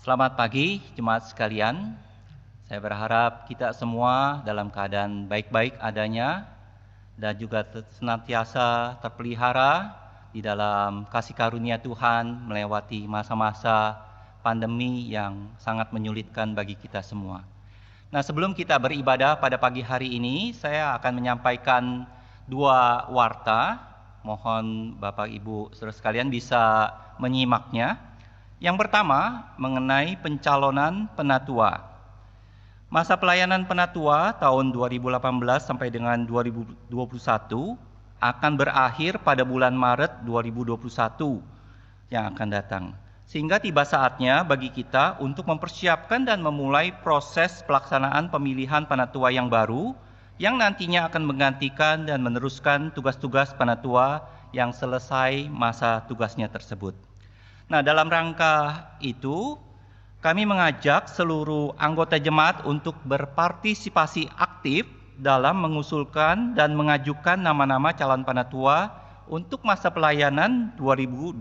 Selamat pagi, jemaat sekalian. Saya berharap kita semua dalam keadaan baik-baik adanya dan juga senantiasa terpelihara di dalam kasih karunia Tuhan melewati masa-masa pandemi yang sangat menyulitkan bagi kita semua. Nah, sebelum kita beribadah pada pagi hari ini, saya akan menyampaikan dua warta. Mohon Bapak Ibu Saudara sekalian bisa menyimaknya. Yang pertama, mengenai pencalonan penatua. Masa pelayanan penatua tahun 2018 sampai dengan 2021 akan berakhir pada bulan Maret 2021 yang akan datang. Sehingga tiba saatnya bagi kita untuk mempersiapkan dan memulai proses pelaksanaan pemilihan penatua yang baru yang nantinya akan menggantikan dan meneruskan tugas-tugas penatua yang selesai masa tugasnya tersebut. Nah, dalam rangka itu, kami mengajak seluruh anggota jemaat untuk berpartisipasi aktif dalam mengusulkan dan mengajukan nama-nama calon penatua untuk masa pelayanan 2021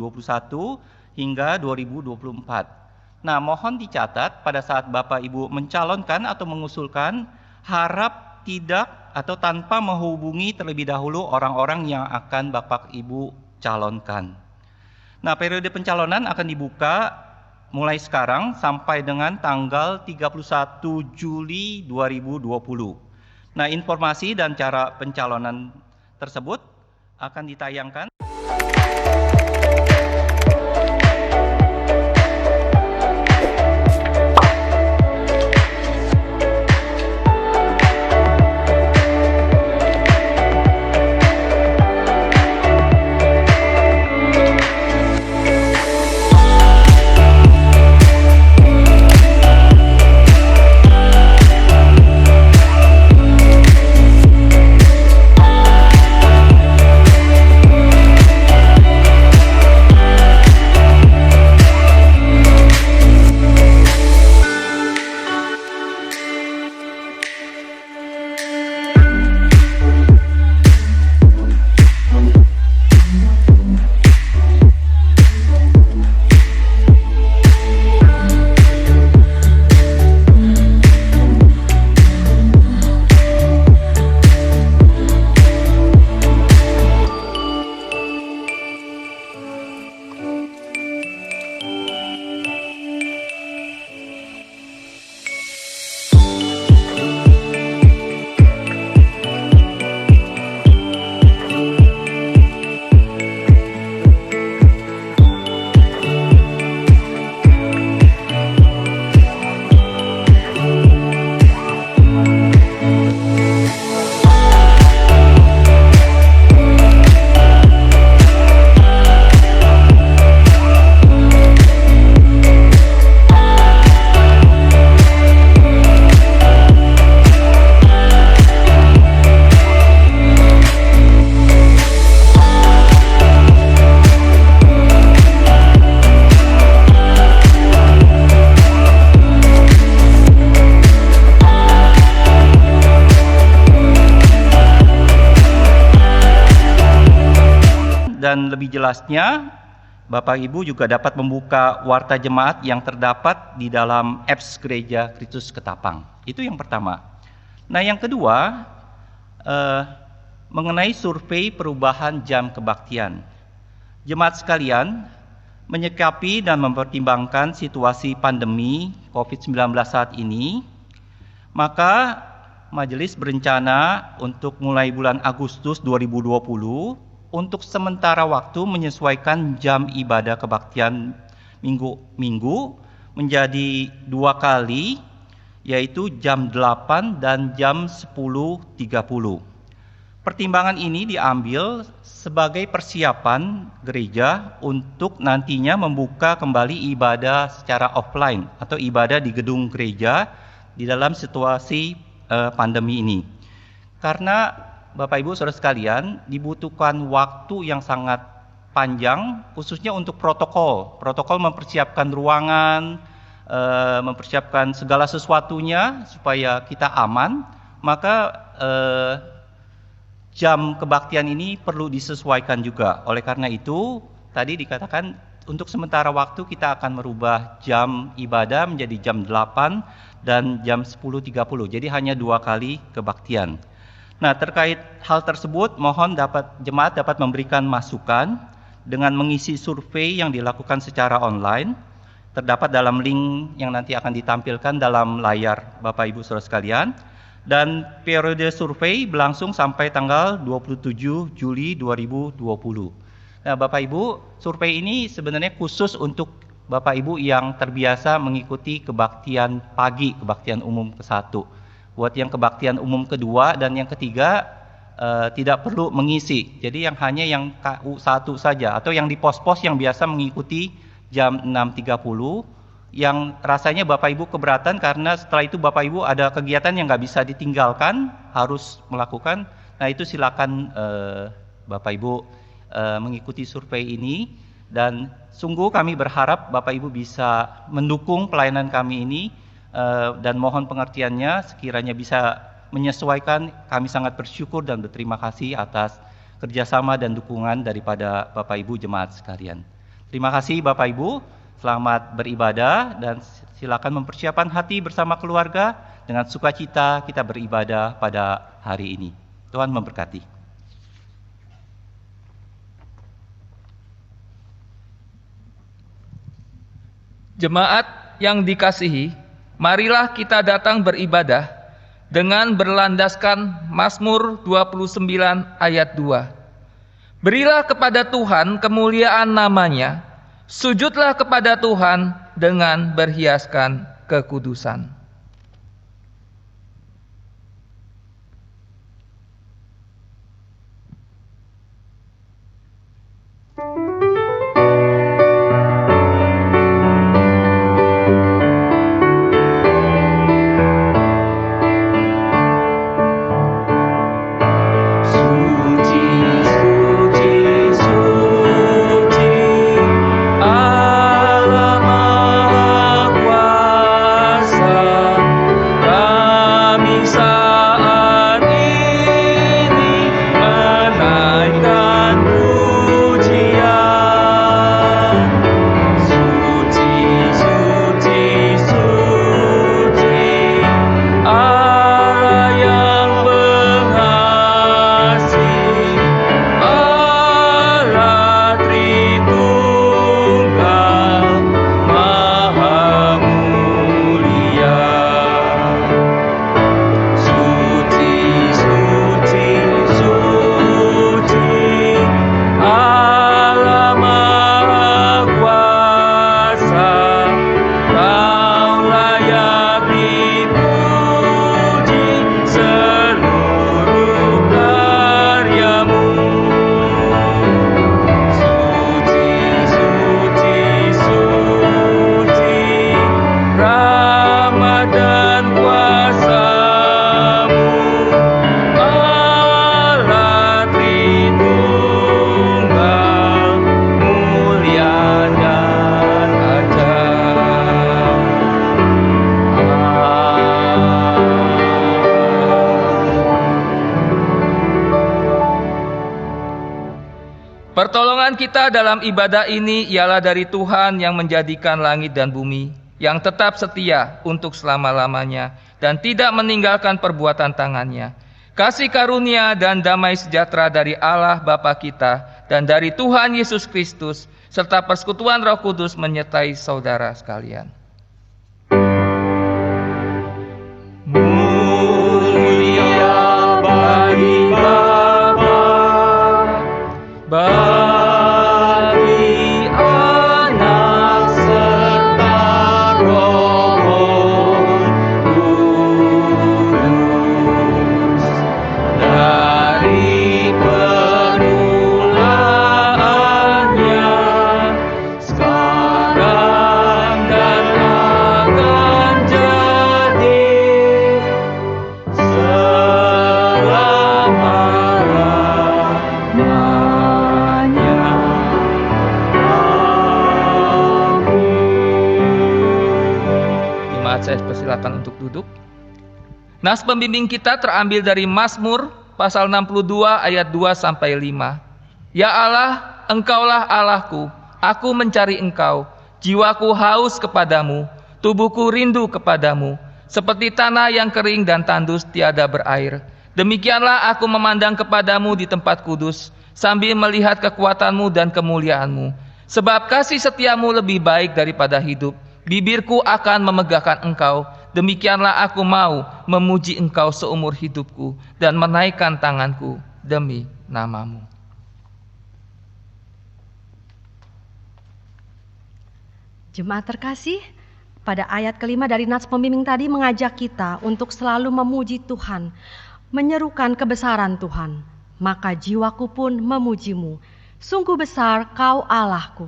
hingga 2024. Nah, mohon dicatat pada saat Bapak Ibu mencalonkan atau mengusulkan, harap tidak atau tanpa menghubungi terlebih dahulu orang-orang yang akan Bapak Ibu calonkan. Nah, periode pencalonan akan dibuka mulai sekarang sampai dengan tanggal 31 Juli 2020. Nah, informasi dan cara pencalonan tersebut akan ditayangkan. Dan lebih jelasnya, Bapak Ibu juga dapat membuka warta jemaat yang terdapat di dalam apps Gereja Kristus Ketapang. Itu yang pertama. Nah, yang kedua, mengenai survei perubahan jam kebaktian. Jemaat sekalian, menyikapi dan mempertimbangkan situasi pandemi COVID-19 saat ini, maka Majelis berencana untuk mulai bulan Agustus 2020 untuk sementara waktu menyesuaikan jam ibadah kebaktian minggu menjadi 2 kali, yaitu jam 8 dan jam 10.30. Pertimbangan ini diambil sebagai persiapan gereja untuk nantinya membuka kembali ibadah secara offline atau ibadah di gedung gereja di dalam situasi pandemi ini. Karena Bapak Ibu Saudara sekalian, dibutuhkan waktu yang sangat panjang khususnya untuk protokol mempersiapkan ruangan, mempersiapkan segala sesuatunya supaya kita aman. Maka jam kebaktian ini perlu disesuaikan juga. Oleh karena itu, tadi dikatakan untuk sementara waktu kita akan merubah jam ibadah menjadi jam 8 dan jam 10.30. Jadi hanya 2 kali kebaktian. Nah, terkait hal tersebut, mohon jemaat dapat memberikan masukan dengan mengisi survei yang dilakukan secara online. Terdapat dalam link yang nanti akan ditampilkan dalam layar Bapak Ibu Saudara sekalian. Dan periode survei berlangsung sampai tanggal 27 Juli 2020. Nah, Bapak Ibu, survei ini sebenarnya khusus untuk Bapak Ibu yang terbiasa mengikuti kebaktian pagi, kebaktian umum ke-1. Buat yang kebaktian umum kedua dan yang ketiga tidak perlu mengisi. Jadi hanya yang KU1 saja atau yang di pos-pos yang biasa mengikuti jam 6.30 yang rasanya Bapak Ibu keberatan karena setelah itu Bapak Ibu ada kegiatan yang nggak bisa ditinggalkan, harus melakukan. Nah, itu silakan Bapak Ibu mengikuti survei ini, dan sungguh kami berharap Bapak Ibu bisa mendukung pelayanan kami ini, dan mohon pengertiannya sekiranya bisa menyesuaikan. Kami sangat bersyukur dan berterima kasih atas kerjasama dan dukungan daripada Bapak Ibu jemaat sekalian. Terima kasih Bapak Ibu, selamat beribadah dan silakan mempersiapkan hati bersama keluarga. Dengan sukacita kita beribadah pada hari ini. Tuhan memberkati. Jemaat yang dikasihi, marilah kita datang beribadah dengan berlandaskan Mazmur 29 ayat 2. Berilah kepada Tuhan kemuliaan namanya, sujudlah kepada Tuhan dengan berhiaskan kekudusan. Pertolongan kita dalam ibadah ini ialah dari Tuhan yang menjadikan langit dan bumi, yang tetap setia untuk selama-lamanya dan tidak meninggalkan perbuatan tangannya. Kasih karunia dan damai sejahtera dari Allah Bapa kita dan dari Tuhan Yesus Kristus serta persekutuan Roh Kudus menyertai saudara sekalian. Mulia bagi Bapa, bagi Anak serta Roh Kudus, dari permulaannya, sekarang dan akan jadi selama-lamanya. Jemaat, saya persilakan untuk duduk. Nas pembimbing kita terambil dari Mazmur pasal 62 ayat 2 sampai 5. Ya Allah, Engkaulah Allahku, Aku mencari Engkau, jiwaku haus kepadamu, tubuhku rindu kepadamu, seperti tanah yang kering dan tandus tiada berair. Demikianlah aku memandang kepadamu di tempat kudus, sambil melihat kekuatanmu dan kemuliaanmu. Sebab kasih setiamu lebih baik daripada hidup. Bibirku akan memegahkan Engkau. Demikianlah aku mau memuji Engkau seumur hidupku dan menaikkan tanganku demi nama-Mu. Jemaat terkasih, pada ayat kelima dari nats pembimbing tadi mengajak kita untuk selalu memuji Tuhan, menyerukan kebesaran Tuhan. Maka jiwaku pun memuji-Mu. Sungguh besar Kau Allahku.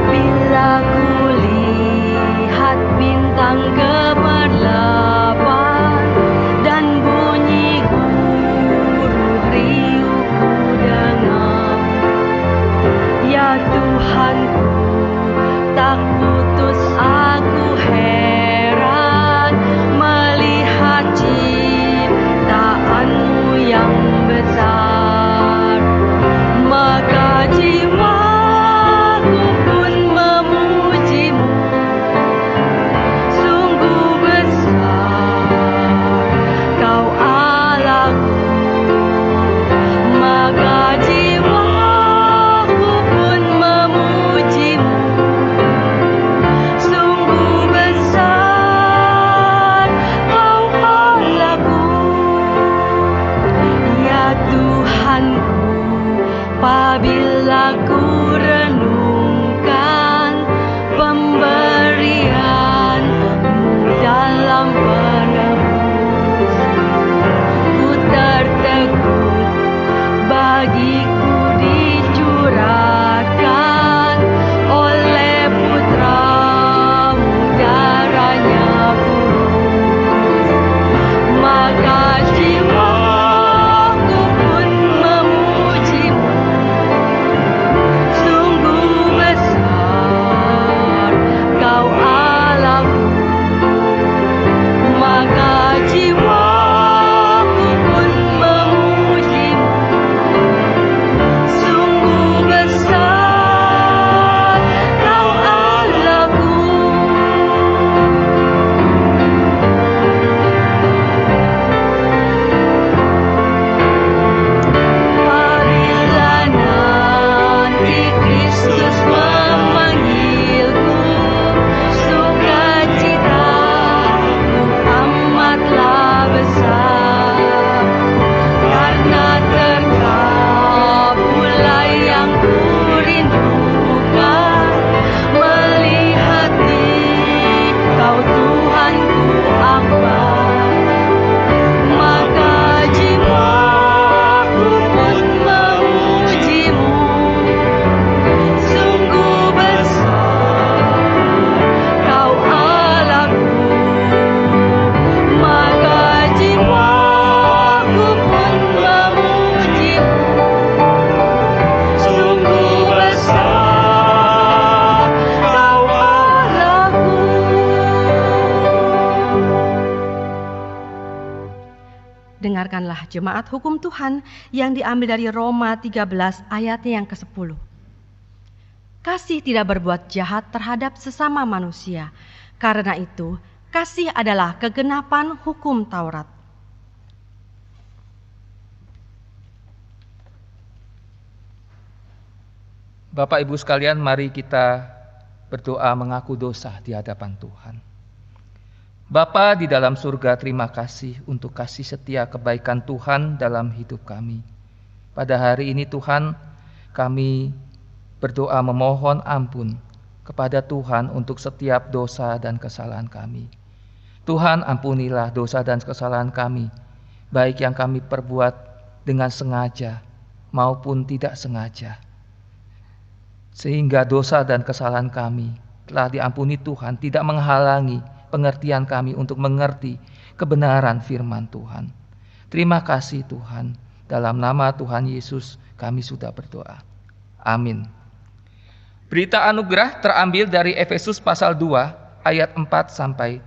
Bila ku lihat bintang gemerlapan dan bunyi guruh riuh ku dengar, ya Tuhanku, tak putus aku heran melihat ciptaan-Mu yang besar. Maka jiwaku pun memuji-Mu. Sungguh besar Kau Allahku. Maka jiwaku pun memuji-Mu. Sungguh besar Kau Allahku. Ya Tuhanku, apabila ku renungkan pemberian-Mu dalam penebus, ku tertegun bagiku dicurahkan oleh Putra-Mu darahnya kudus. Maka jiwaku pun memuji-Mu. Sungguh besar Kau Allahku. Maka jiwaku pun memuji-Mu. Sungguh besar Kau Allahku. Apabila nanti Kristus memanggilku, sukacitaku amatlah besar, karena terkabullah yang kurindukan, melihat Dikau Tuhanku akbar. Maka jiwaku pun memuji-Mu. Sungguh besar Kau Allahku. Maka jiwaku pun memuji-Mu. Sungguh besar Kau Allahku. Dengarkanlah jemaat hukum Tuhan yang diambil dari Roma 13 ayatnya yang ke-10. Kasih tidak berbuat jahat terhadap sesama manusia. Karena itu, kasih adalah kegenapan hukum Taurat. Bapak Ibu sekalian, mari kita berdoa mengaku dosa di hadapan Tuhan. Bapa di dalam surga, terima kasih untuk kasih setia kebaikan Tuhan dalam hidup kami. Pada hari ini Tuhan, kami berdoa memohon ampun kepada Tuhan untuk setiap dosa dan kesalahan kami. Tuhan, ampunilah dosa dan kesalahan kami, baik yang kami perbuat dengan sengaja maupun tidak sengaja. Sehingga dosa dan kesalahan kami telah diampuni Tuhan, tidak menghalangi pengertian kami untuk mengerti kebenaran firman Tuhan. Terima kasih Tuhan. Dalam nama Tuhan Yesus kami sudah berdoa. Amin. Berita anugerah terambil dari Efesus pasal 2 ayat 4-7.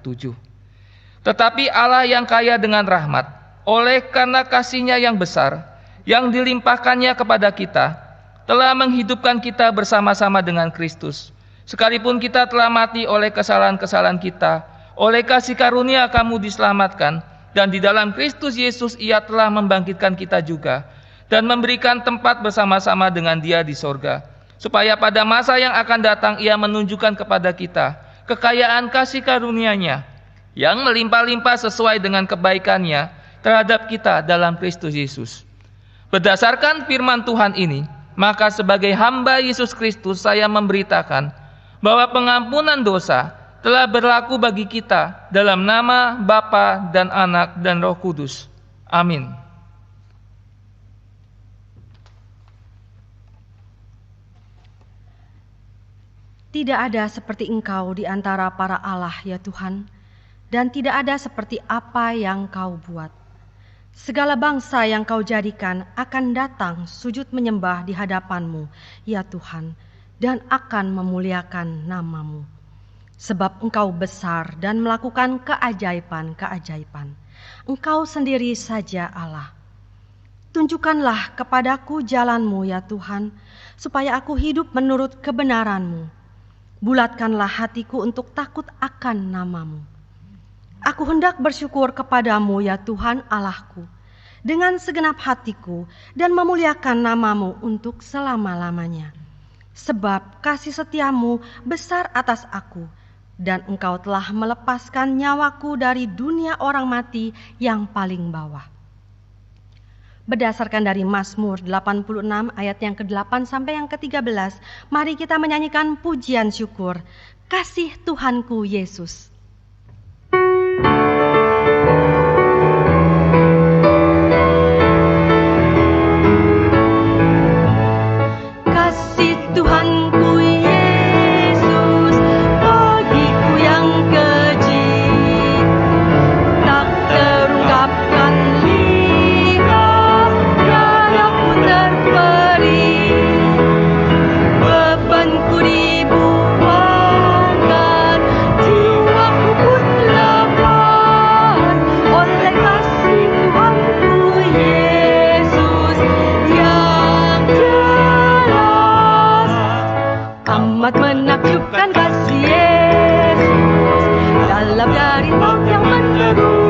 Tetapi Allah yang kaya dengan rahmat oleh karena kasih-Nya yang besar, yang dilimpahkannya kepada kita, telah menghidupkan kita bersama-sama dengan Kristus. Sekalipun kita telah mati oleh kesalahan-kesalahan kita, oleh kasih karunia kamu diselamatkan, dan di dalam Kristus Yesus Ia telah membangkitkan kita juga, dan memberikan tempat bersama-sama dengan Dia di sorga, supaya pada masa yang akan datang Ia menunjukkan kepada kita kekayaan kasih karunia-Nya yang melimpah-limpah sesuai dengan kebaikan-Nya terhadap kita dalam Kristus Yesus. Berdasarkan firman Tuhan ini, maka sebagai hamba Yesus Kristus saya memberitakan bahwa pengampunan dosa telah berlaku bagi kita dalam nama Bapa dan Anak dan Roh Kudus. Amin. Tidak ada seperti Engkau di antara para Allah, ya Tuhan, dan tidak ada seperti apa yang Kau buat. Segala bangsa yang Kau jadikan akan datang sujud menyembah di hadapan-Mu, ya Tuhan, dan akan memuliakan nama-Mu. Sebab Engkau besar dan melakukan keajaiban-keajaiban. Engkau sendiri saja Allah. Tunjukkanlah kepadaku jalan-Mu, ya Tuhan, supaya aku hidup menurut kebenaran-Mu. Bulatkanlah hatiku untuk takut akan nama-Mu. Aku hendak bersyukur kepadamu, ya Tuhan Allahku, dengan segenap hatiku dan memuliakan nama-Mu untuk selama-lamanya. Sebab kasih setia-Mu besar atas aku, dan Engkau telah melepaskan nyawaku dari dunia orang mati yang paling bawah. Berdasarkan dari Mazmur 86 ayat yang ke-8 sampai yang ke-13, mari kita menyanyikan pujian syukur, Kasih Tuhanku Yesus. Kasih Tuhanku Yesus, bagiku yang keji, tak terungkapkan lidah, dadaku terperi, bebanku dibuangkan, jiwaku pun lepas, oleh kasih Tuhanku Yesus yang jelas. Amat menakjubkan kasih Yesus dalam dari laut yang menderu,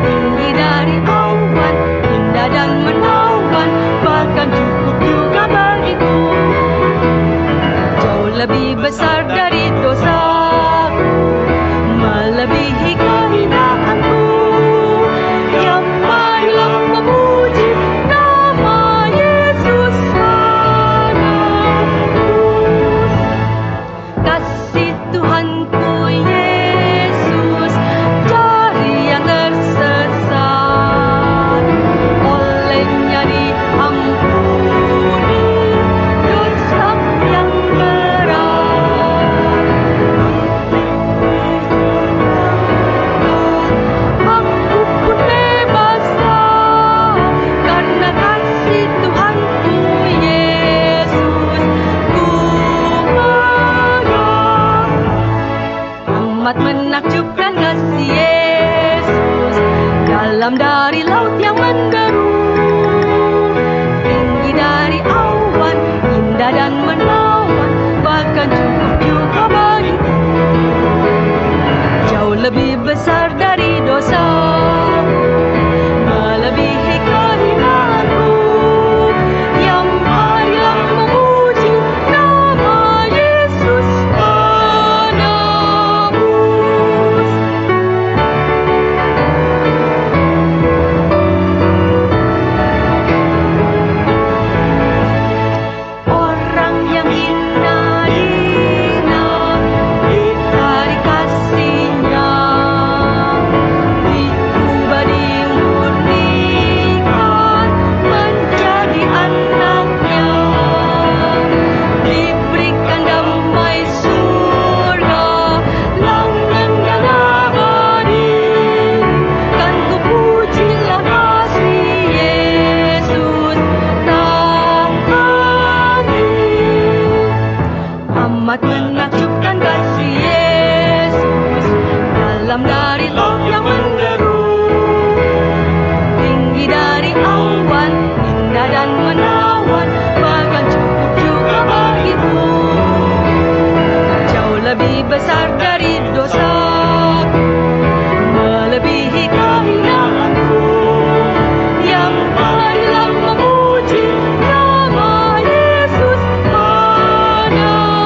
tinggi dari awan, indah dan menawan, bahkan cukup juga bagiku. Jauh lebih besar dari dosaku, melebihi kehinaanku. Ya marilah memuji nama Yesus Anakku. Kasih Tuhanku Yesus, cari yang tersesat, olehnya diampuni dosa yang berat. Aku pun bebaslah karena kasih Tuhanku Yesus ku pegang. Amat menakjubkan kasih Yesus dalam dari laut yang menderu, tinggi dari awan, indah dan menawan, bahkan cukup juga bagiku. Jauh lebih besar dari dosa, melebihi kehinaanku. Ya marilah memuji nama Yesus penebus. Orang yang hina lebih besar dari dosa, melebihi kehinaanku yang adalah memuji nama Yesus padamu.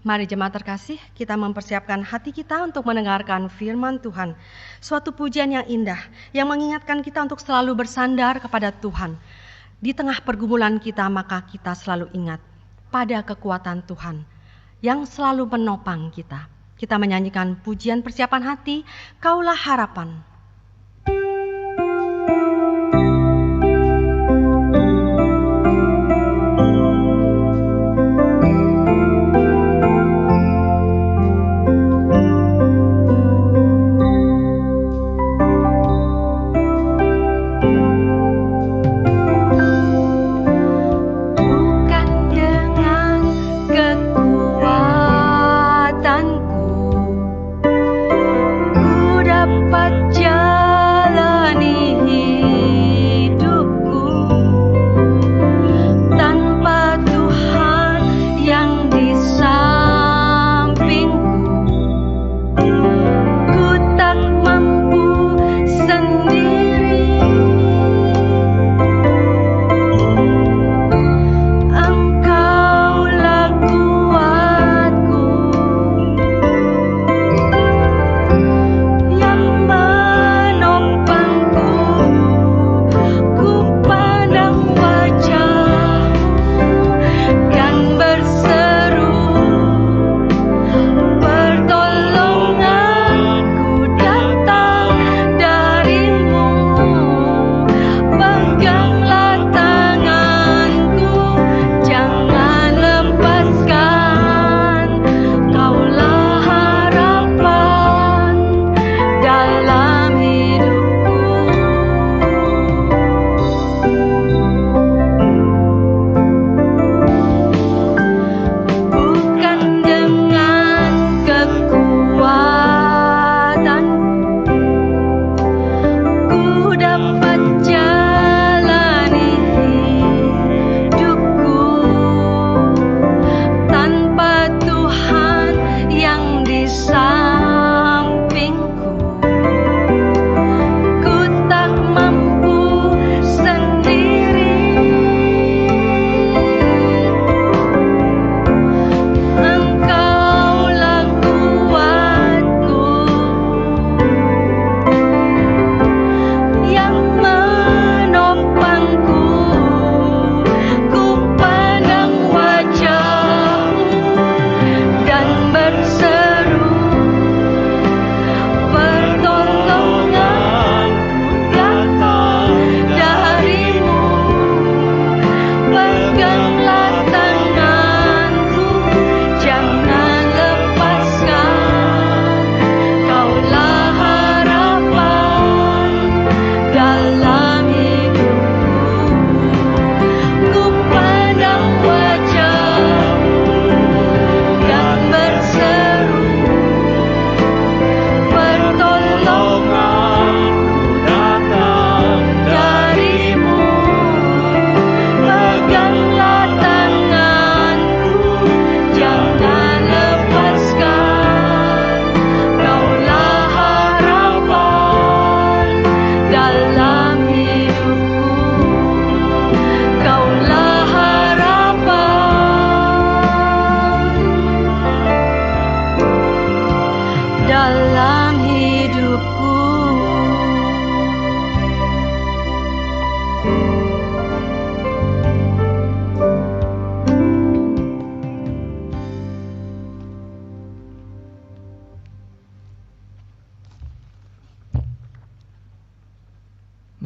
Mari jemaat terkasih, kita mempersiapkan hati kita untuk mendengarkan firman Tuhan. Suatu pujian yang indah, yang mengingatkan kita untuk selalu bersandar kepada Tuhan. Di tengah pergumulan kita, maka kita selalu ingat pada kekuatan Tuhan yang selalu menopang kita. Kita menyanyikan pujian persiapan hati, Kaulah Harapan.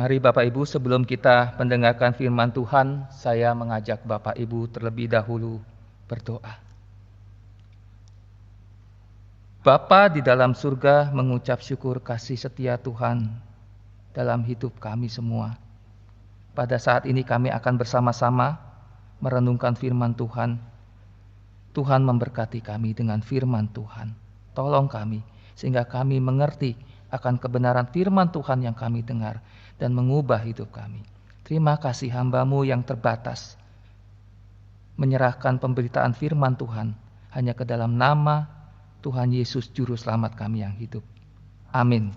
Mari Bapak Ibu, sebelum kita mendengarkan firman Tuhan, saya mengajak Bapak Ibu terlebih dahulu berdoa. Bapa di dalam surga, mengucap syukur kasih setia Tuhan dalam hidup kami semua. Pada saat ini kami akan bersama-sama merenungkan firman Tuhan. Tuhan memberkati kami dengan firman Tuhan. Tolong kami sehingga kami mengerti akan kebenaran firman Tuhan yang kami dengar dan mengubah hidup kami. Terima kasih hamba-Mu yang terbatas. menyerahkan pemberitaan firman Tuhan hanya ke dalam nama Tuhan Yesus Juru Selamat kami yang hidup. Amin.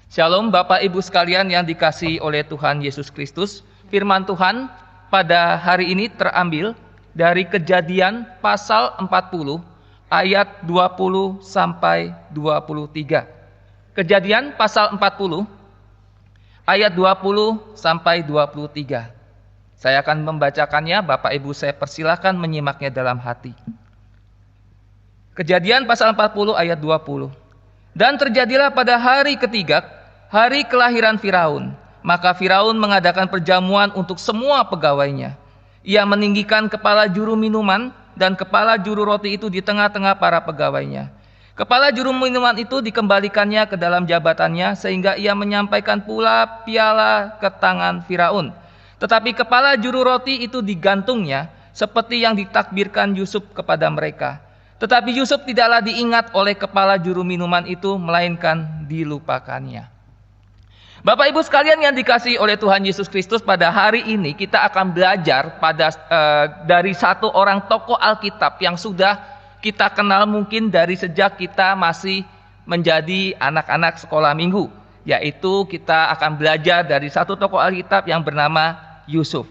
Shalom Bapak Ibu sekalian yang dikasihi oleh Tuhan Yesus Kristus. Firman Tuhan pada hari ini terambil dari Kejadian pasal 40 ayat 20 sampai 23. Kejadian pasal 40 ayat 20 sampai 23. Saya akan membacakannya, Bapak Ibu saya persilakan menyimaknya dalam hati. Kejadian pasal 40 ayat 20. Dan terjadilah pada hari ketiga, hari kelahiran Firaun. Maka Firaun mengadakan perjamuan untuk semua pegawainya. Ia meninggikan kepala juru minuman dan kepala juru roti itu di tengah-tengah para pegawainya. Kepala juru minuman itu dikembalikannya ke dalam jabatannya sehingga ia menyampaikan pula piala ke tangan Firaun. Tetapi kepala juru roti itu digantungnya seperti yang ditakbirkan Yusuf kepada mereka. Tetapi Yusuf tidaklah diingat oleh kepala juru minuman itu, melainkan dilupakannya. Bapak Ibu sekalian yang dikasihi oleh Tuhan Yesus Kristus, pada hari ini kita akan belajar dari satu orang tokoh Alkitab yang sudah kita kenal mungkin dari sejak kita masih menjadi anak-anak sekolah minggu. Yaitu kita akan belajar dari satu tokoh Alkitab yang bernama Yusuf.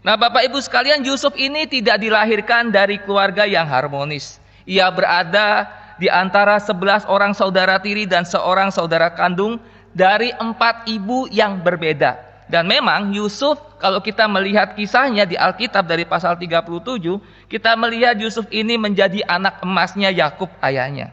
Nah Bapak Ibu sekalian, Yusuf ini tidak dilahirkan dari keluarga yang harmonis. Ia berada di antara 11 orang saudara tiri dan seorang saudara kandung dari 4 ibu yang berbeda. Dan memang Yusuf, kalau kita melihat kisahnya di Alkitab dari pasal 37, kita melihat Yusuf ini menjadi anak emasnya Yakub ayahnya.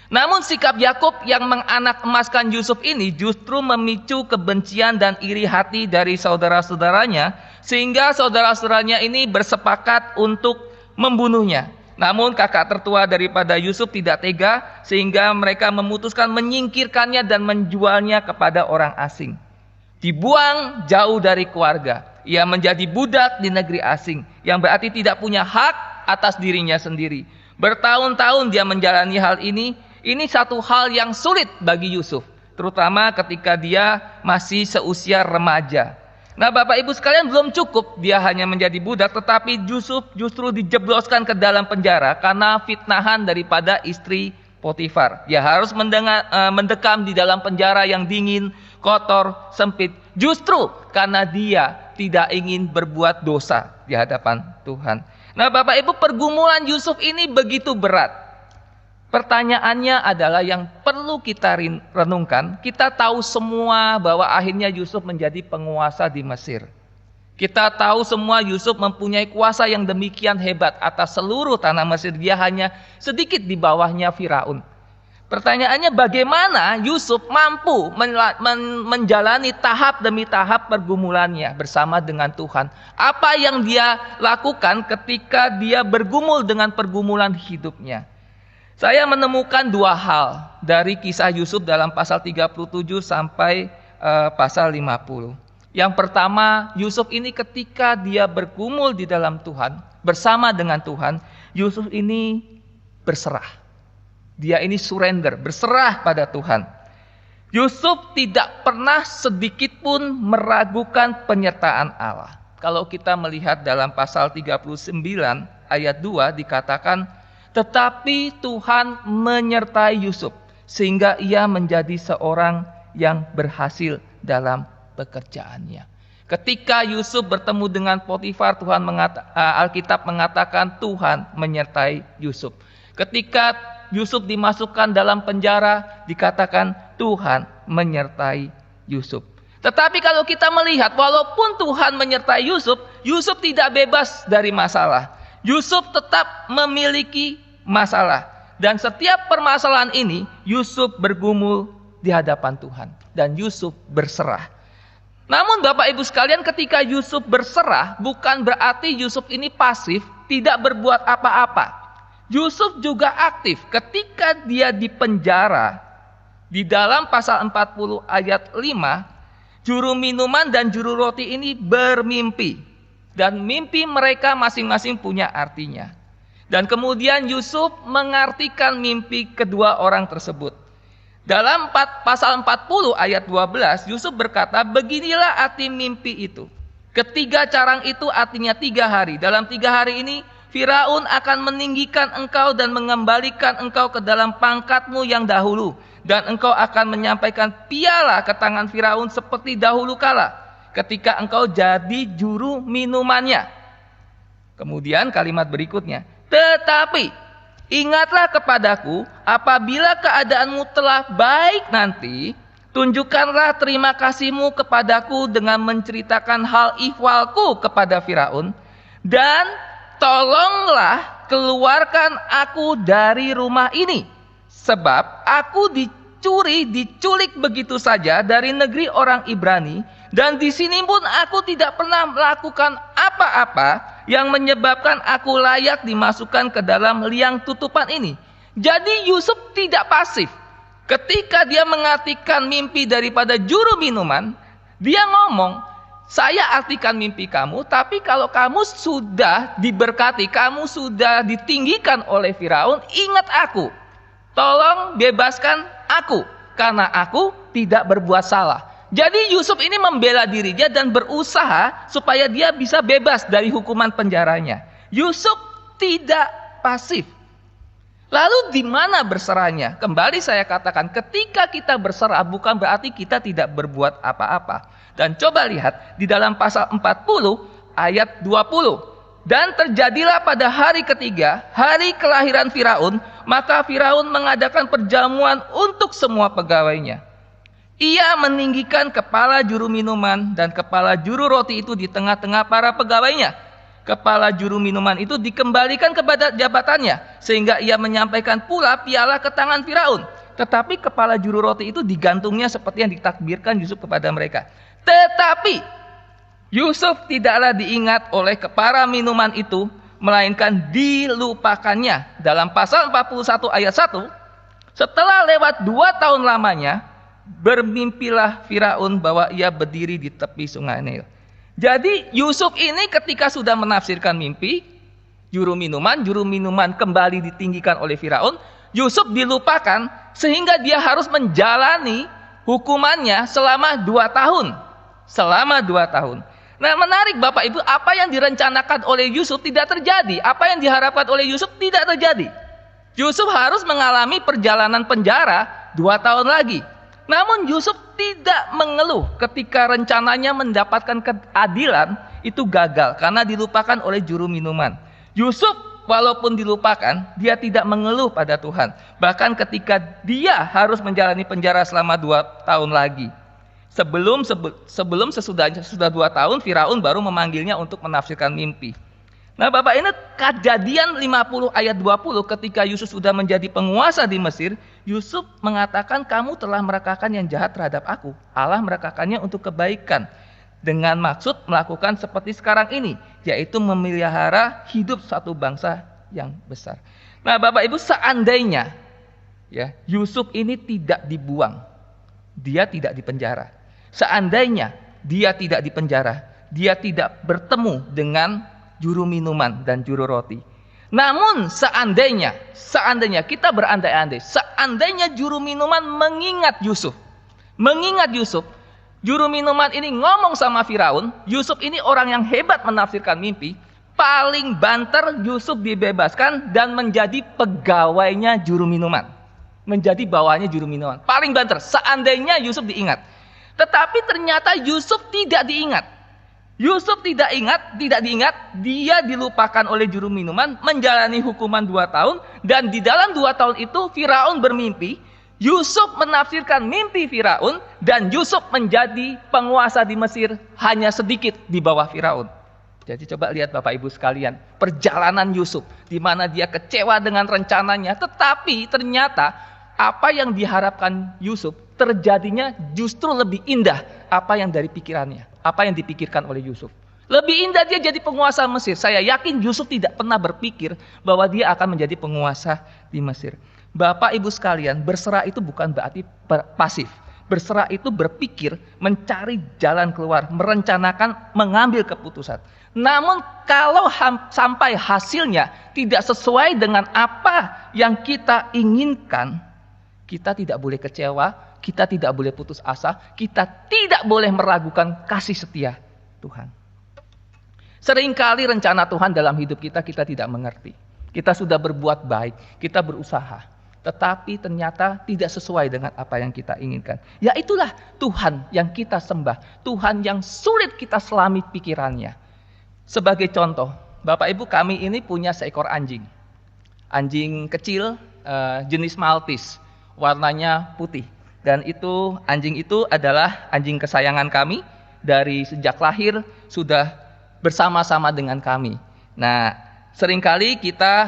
Namun sikap Yakub yang menganak emaskan Yusuf ini justru memicu kebencian dan iri hati dari saudara-saudaranya, sehingga saudara-saudaranya ini bersepakat untuk membunuhnya. Namun kakak tertua daripada Yusuf tidak tega, sehingga mereka memutuskan menyingkirkannya dan menjualnya kepada orang asing. Dibuang jauh dari keluarga. Ia menjadi budak di negeri asing, yang berarti tidak punya hak atas dirinya sendiri. Bertahun-tahun dia menjalani hal ini. Ini satu hal yang sulit bagi Yusuf, terutama ketika dia masih seusia remaja. Nah Bapak Ibu sekalian, belum cukup dia hanya menjadi budak, tetapi Yusuf justru dijebloskan ke dalam penjara karena fitnahan daripada istri Potifar. Dia harus mendekam di dalam penjara yang dingin, kotor, sempit, justru karena dia tidak ingin berbuat dosa di hadapan Tuhan. Nah Bapak Ibu, pergumulan Yusuf ini begitu berat. Pertanyaannya adalah yang perlu kita renungkan. Kita tahu semua bahwa akhirnya Yusuf menjadi penguasa di Mesir. Kita tahu semua Yusuf mempunyai kuasa yang demikian hebat atas seluruh tanah Mesir. Dia hanya sedikit di bawahnya Firaun. Pertanyaannya, bagaimana Yusuf mampu menjalani tahap demi tahap pergumulannya bersama dengan Tuhan? Apa yang dia lakukan ketika dia bergumul dengan pergumulan hidupnya? Saya menemukan 2 hal dari kisah Yusuf dalam pasal 37 sampai pasal 50. Yang pertama, Yusuf ini ketika dia bergumul di dalam Tuhan, bersama dengan Tuhan, Yusuf ini berserah. Dia ini surrender, berserah pada Tuhan. Yusuf tidak pernah sedikit pun meragukan penyertaan Allah. Kalau kita melihat dalam pasal 39 ayat 2 dikatakan, tetapi Tuhan menyertai Yusuf sehingga ia menjadi seorang yang berhasil dalam pekerjaannya. Ketika Yusuf bertemu dengan Potifar, Alkitab mengatakan Tuhan menyertai Yusuf. Ketika Yusuf dimasukkan dalam penjara, dikatakan Tuhan menyertai Yusuf. Tetapi kalau kita melihat, walaupun Tuhan menyertai Yusuf, Yusuf tidak bebas dari masalah. Yusuf tetap memiliki masalah. Dan setiap permasalahan ini, Yusuf bergumul di hadapan Tuhan. Dan Yusuf berserah. Namun Bapak Ibu sekalian, ketika Yusuf berserah, bukan berarti Yusuf ini pasif, tidak berbuat apa-apa. Yusuf juga aktif. Ketika dia di penjara, di dalam pasal 40 ayat 5, juru minuman dan juru roti ini bermimpi. Dan mimpi mereka masing-masing punya artinya. Dan kemudian Yusuf mengartikan mimpi kedua orang tersebut. Dalam pasal 40 ayat 12, Yusuf berkata, beginilah arti mimpi itu. Ketiga carang itu artinya 3 hari. Dalam 3 hari ini Firaun akan meninggikan engkau dan mengembalikan engkau ke dalam pangkatmu yang dahulu. Dan engkau akan menyampaikan piala ke tangan Firaun seperti dahulu kala, ketika engkau jadi juru minumannya. Kemudian kalimat berikutnya, tetapi ingatlah kepadaku apabila keadaanmu telah baik nanti, tunjukkanlah terima kasihmu kepadaku dengan menceritakan hal ihwalku kepada Firaun, dan tolonglah keluarkan aku dari rumah ini, sebab aku diculik begitu saja dari negeri orang Ibrani, dan di sini pun aku tidak pernah melakukan apa-apa yang menyebabkan aku layak dimasukkan ke dalam liang tutupan ini. Jadi Yusuf tidak pasif. Ketika dia mengartikan mimpi daripada juru minuman, dia ngomong, saya artikan mimpi kamu, tapi kalau kamu sudah diberkati, kamu sudah ditinggikan oleh Firaun, ingat aku. Tolong bebaskan aku, karena aku tidak berbuat salah. Jadi Yusuf ini membela dirinya dan berusaha supaya dia bisa bebas dari hukuman penjaranya. Yusuf tidak pasif. Lalu di mana berserahnya? Kembali saya katakan, ketika kita berserah bukan berarti kita tidak berbuat apa-apa. Dan coba lihat di dalam pasal 40 ayat 20. Dan terjadilah pada hari ketiga, hari kelahiran Firaun, maka Firaun mengadakan perjamuan untuk semua pegawainya. Ia meninggikan kepala juru minuman dan kepala juru roti itu di tengah-tengah para pegawainya. Kepala juru minuman itu dikembalikan kepada jabatannya, sehingga ia menyampaikan pula piala ke tangan Firaun. Tetapi kepala juru roti itu digantungnya seperti yang ditakbirkan Yusuf kepada mereka. Tetapi Yusuf tidaklah diingat oleh kepala minuman itu, melainkan dilupakannya. Dalam pasal 41 ayat 1, setelah lewat 2 tahun lamanya, bermimpilah Firaun bahwa ia berdiri di tepi sungai Nil. Jadi Yusuf ini ketika sudah menafsirkan mimpi, juru minuman kembali ditinggikan oleh Firaun, Yusuf dilupakan sehingga dia harus menjalani hukumannya selama 2 tahun. Selama 2 tahun. Nah, menarik Bapak Ibu, apa yang direncanakan oleh Yusuf tidak terjadi. Apa yang diharapkan oleh Yusuf tidak terjadi. Yusuf harus mengalami perjalanan penjara 2 tahun lagi. Namun Yusuf tidak mengeluh ketika rencananya mendapatkan keadilan itu gagal karena dilupakan oleh juru minuman. Yusuf walaupun dilupakan, dia tidak mengeluh pada Tuhan. Bahkan ketika dia harus menjalani penjara selama 2 tahun lagi. Sebelum sudah 2 tahun, Firaun baru memanggilnya untuk menafsirkan mimpi. Nah Bapak, ini Kejadian 50 ayat 20, ketika Yusuf sudah menjadi penguasa di Mesir, Yusuf mengatakan, kamu telah merekakan yang jahat terhadap aku. Allah merekakannya untuk kebaikan, dengan maksud melakukan seperti sekarang ini, yaitu memelihara hidup satu bangsa yang besar. Nah Bapak Ibu, seandainya ya Yusuf ini tidak dibuang, dia tidak dipenjara. Seandainya dia tidak dipenjara, dia tidak bertemu dengan juru minuman dan juru roti. Namun seandainya kita berandai-andai, seandainya juru minuman mengingat Yusuf, juru minuman ini ngomong sama Firaun, Yusuf ini orang yang hebat menafsirkan mimpi, paling banter Yusuf dibebaskan dan menjadi pegawainya juru minuman, menjadi bawahnya juru minuman, paling banter. Seandainya Yusuf diingat, tetapi ternyata Yusuf tidak diingat. Yusuf tidak diingat, dia dilupakan oleh juru minuman, menjalani hukuman 2 tahun, dan di dalam 2 tahun itu Firaun bermimpi, Yusuf menafsirkan mimpi Firaun, dan Yusuf menjadi penguasa di Mesir hanya sedikit di bawah Firaun. Jadi coba lihat Bapak Ibu sekalian, perjalanan Yusuf, di mana dia kecewa dengan rencananya, tetapi ternyata apa yang diharapkan Yusuf terjadinya justru lebih indah apa yang dari pikirannya, apa yang dipikirkan oleh Yusuf. Lebih indah dia jadi penguasa Mesir. Saya yakin Yusuf tidak pernah berpikir bahwa dia akan menjadi penguasa di Mesir. Bapak Ibu sekalian, berserah itu bukan berarti pasif. Berserah itu berpikir, mencari jalan keluar, merencanakan, mengambil keputusan. Namun kalau sampai hasilnya tidak sesuai dengan apa yang kita inginkan, kita tidak boleh kecewa, kita tidak boleh putus asa, kita tidak boleh meragukan kasih setia Tuhan. Seringkali rencana Tuhan dalam hidup kita tidak mengerti. Kita sudah berbuat baik, kita berusaha, tetapi ternyata tidak sesuai dengan apa yang kita inginkan. Ya itulah Tuhan yang kita sembah, Tuhan yang sulit kita selami pikirannya. Sebagai contoh, Bapak Ibu, kami ini punya seekor anjing. Anjing kecil, jenis Maltese, warnanya putih. Dan anjing itu adalah anjing kesayangan kami. Dari sejak lahir sudah bersama-sama dengan kami. Nah, seringkali kita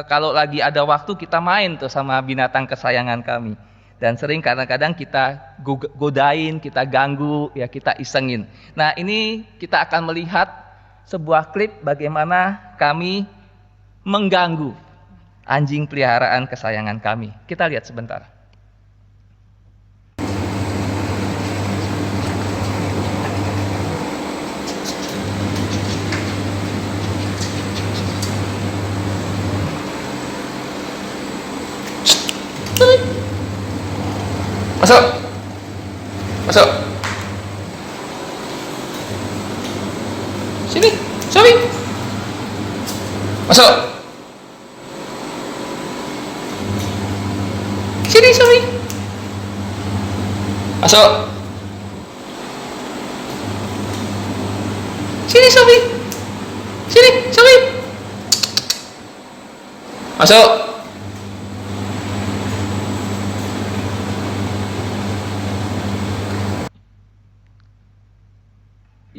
kalau lagi ada waktu kita main tuh sama binatang kesayangan kami. Dan sering kadang-kadang kita godain, kita ganggu, ya kita isengin. Nah, ini kita akan melihat sebuah klip bagaimana kami mengganggu anjing peliharaan kesayangan kami. Kita lihat sebentar. Masuk. Masuk. Sini, Sobi. Masuk. Sini, Sobi. Masuk. Sini, Sobi. Sini, Sobi. Masuk.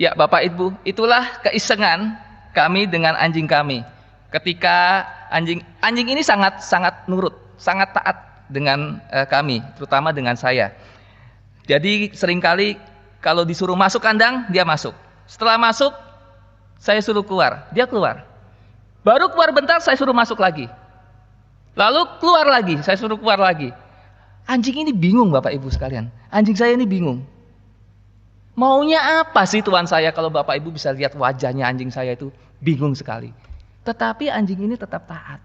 Ya Bapak Ibu, itulah keisengan kami dengan anjing kami. Ketika anjing ini sangat nurut, sangat taat dengan kami, terutama dengan saya. Jadi seringkali kalau disuruh masuk kandang, dia masuk. Setelah masuk, saya suruh keluar, dia keluar. Baru keluar bentar, saya suruh masuk lagi. Lalu keluar lagi, saya suruh keluar lagi. Anjing ini bingung Bapak Ibu sekalian. Anjing saya ini bingung. Maunya apa sih Tuhan saya? Kalau Bapak Ibu bisa lihat wajahnya anjing saya itu bingung sekali. Tetapi anjing ini tetap taat.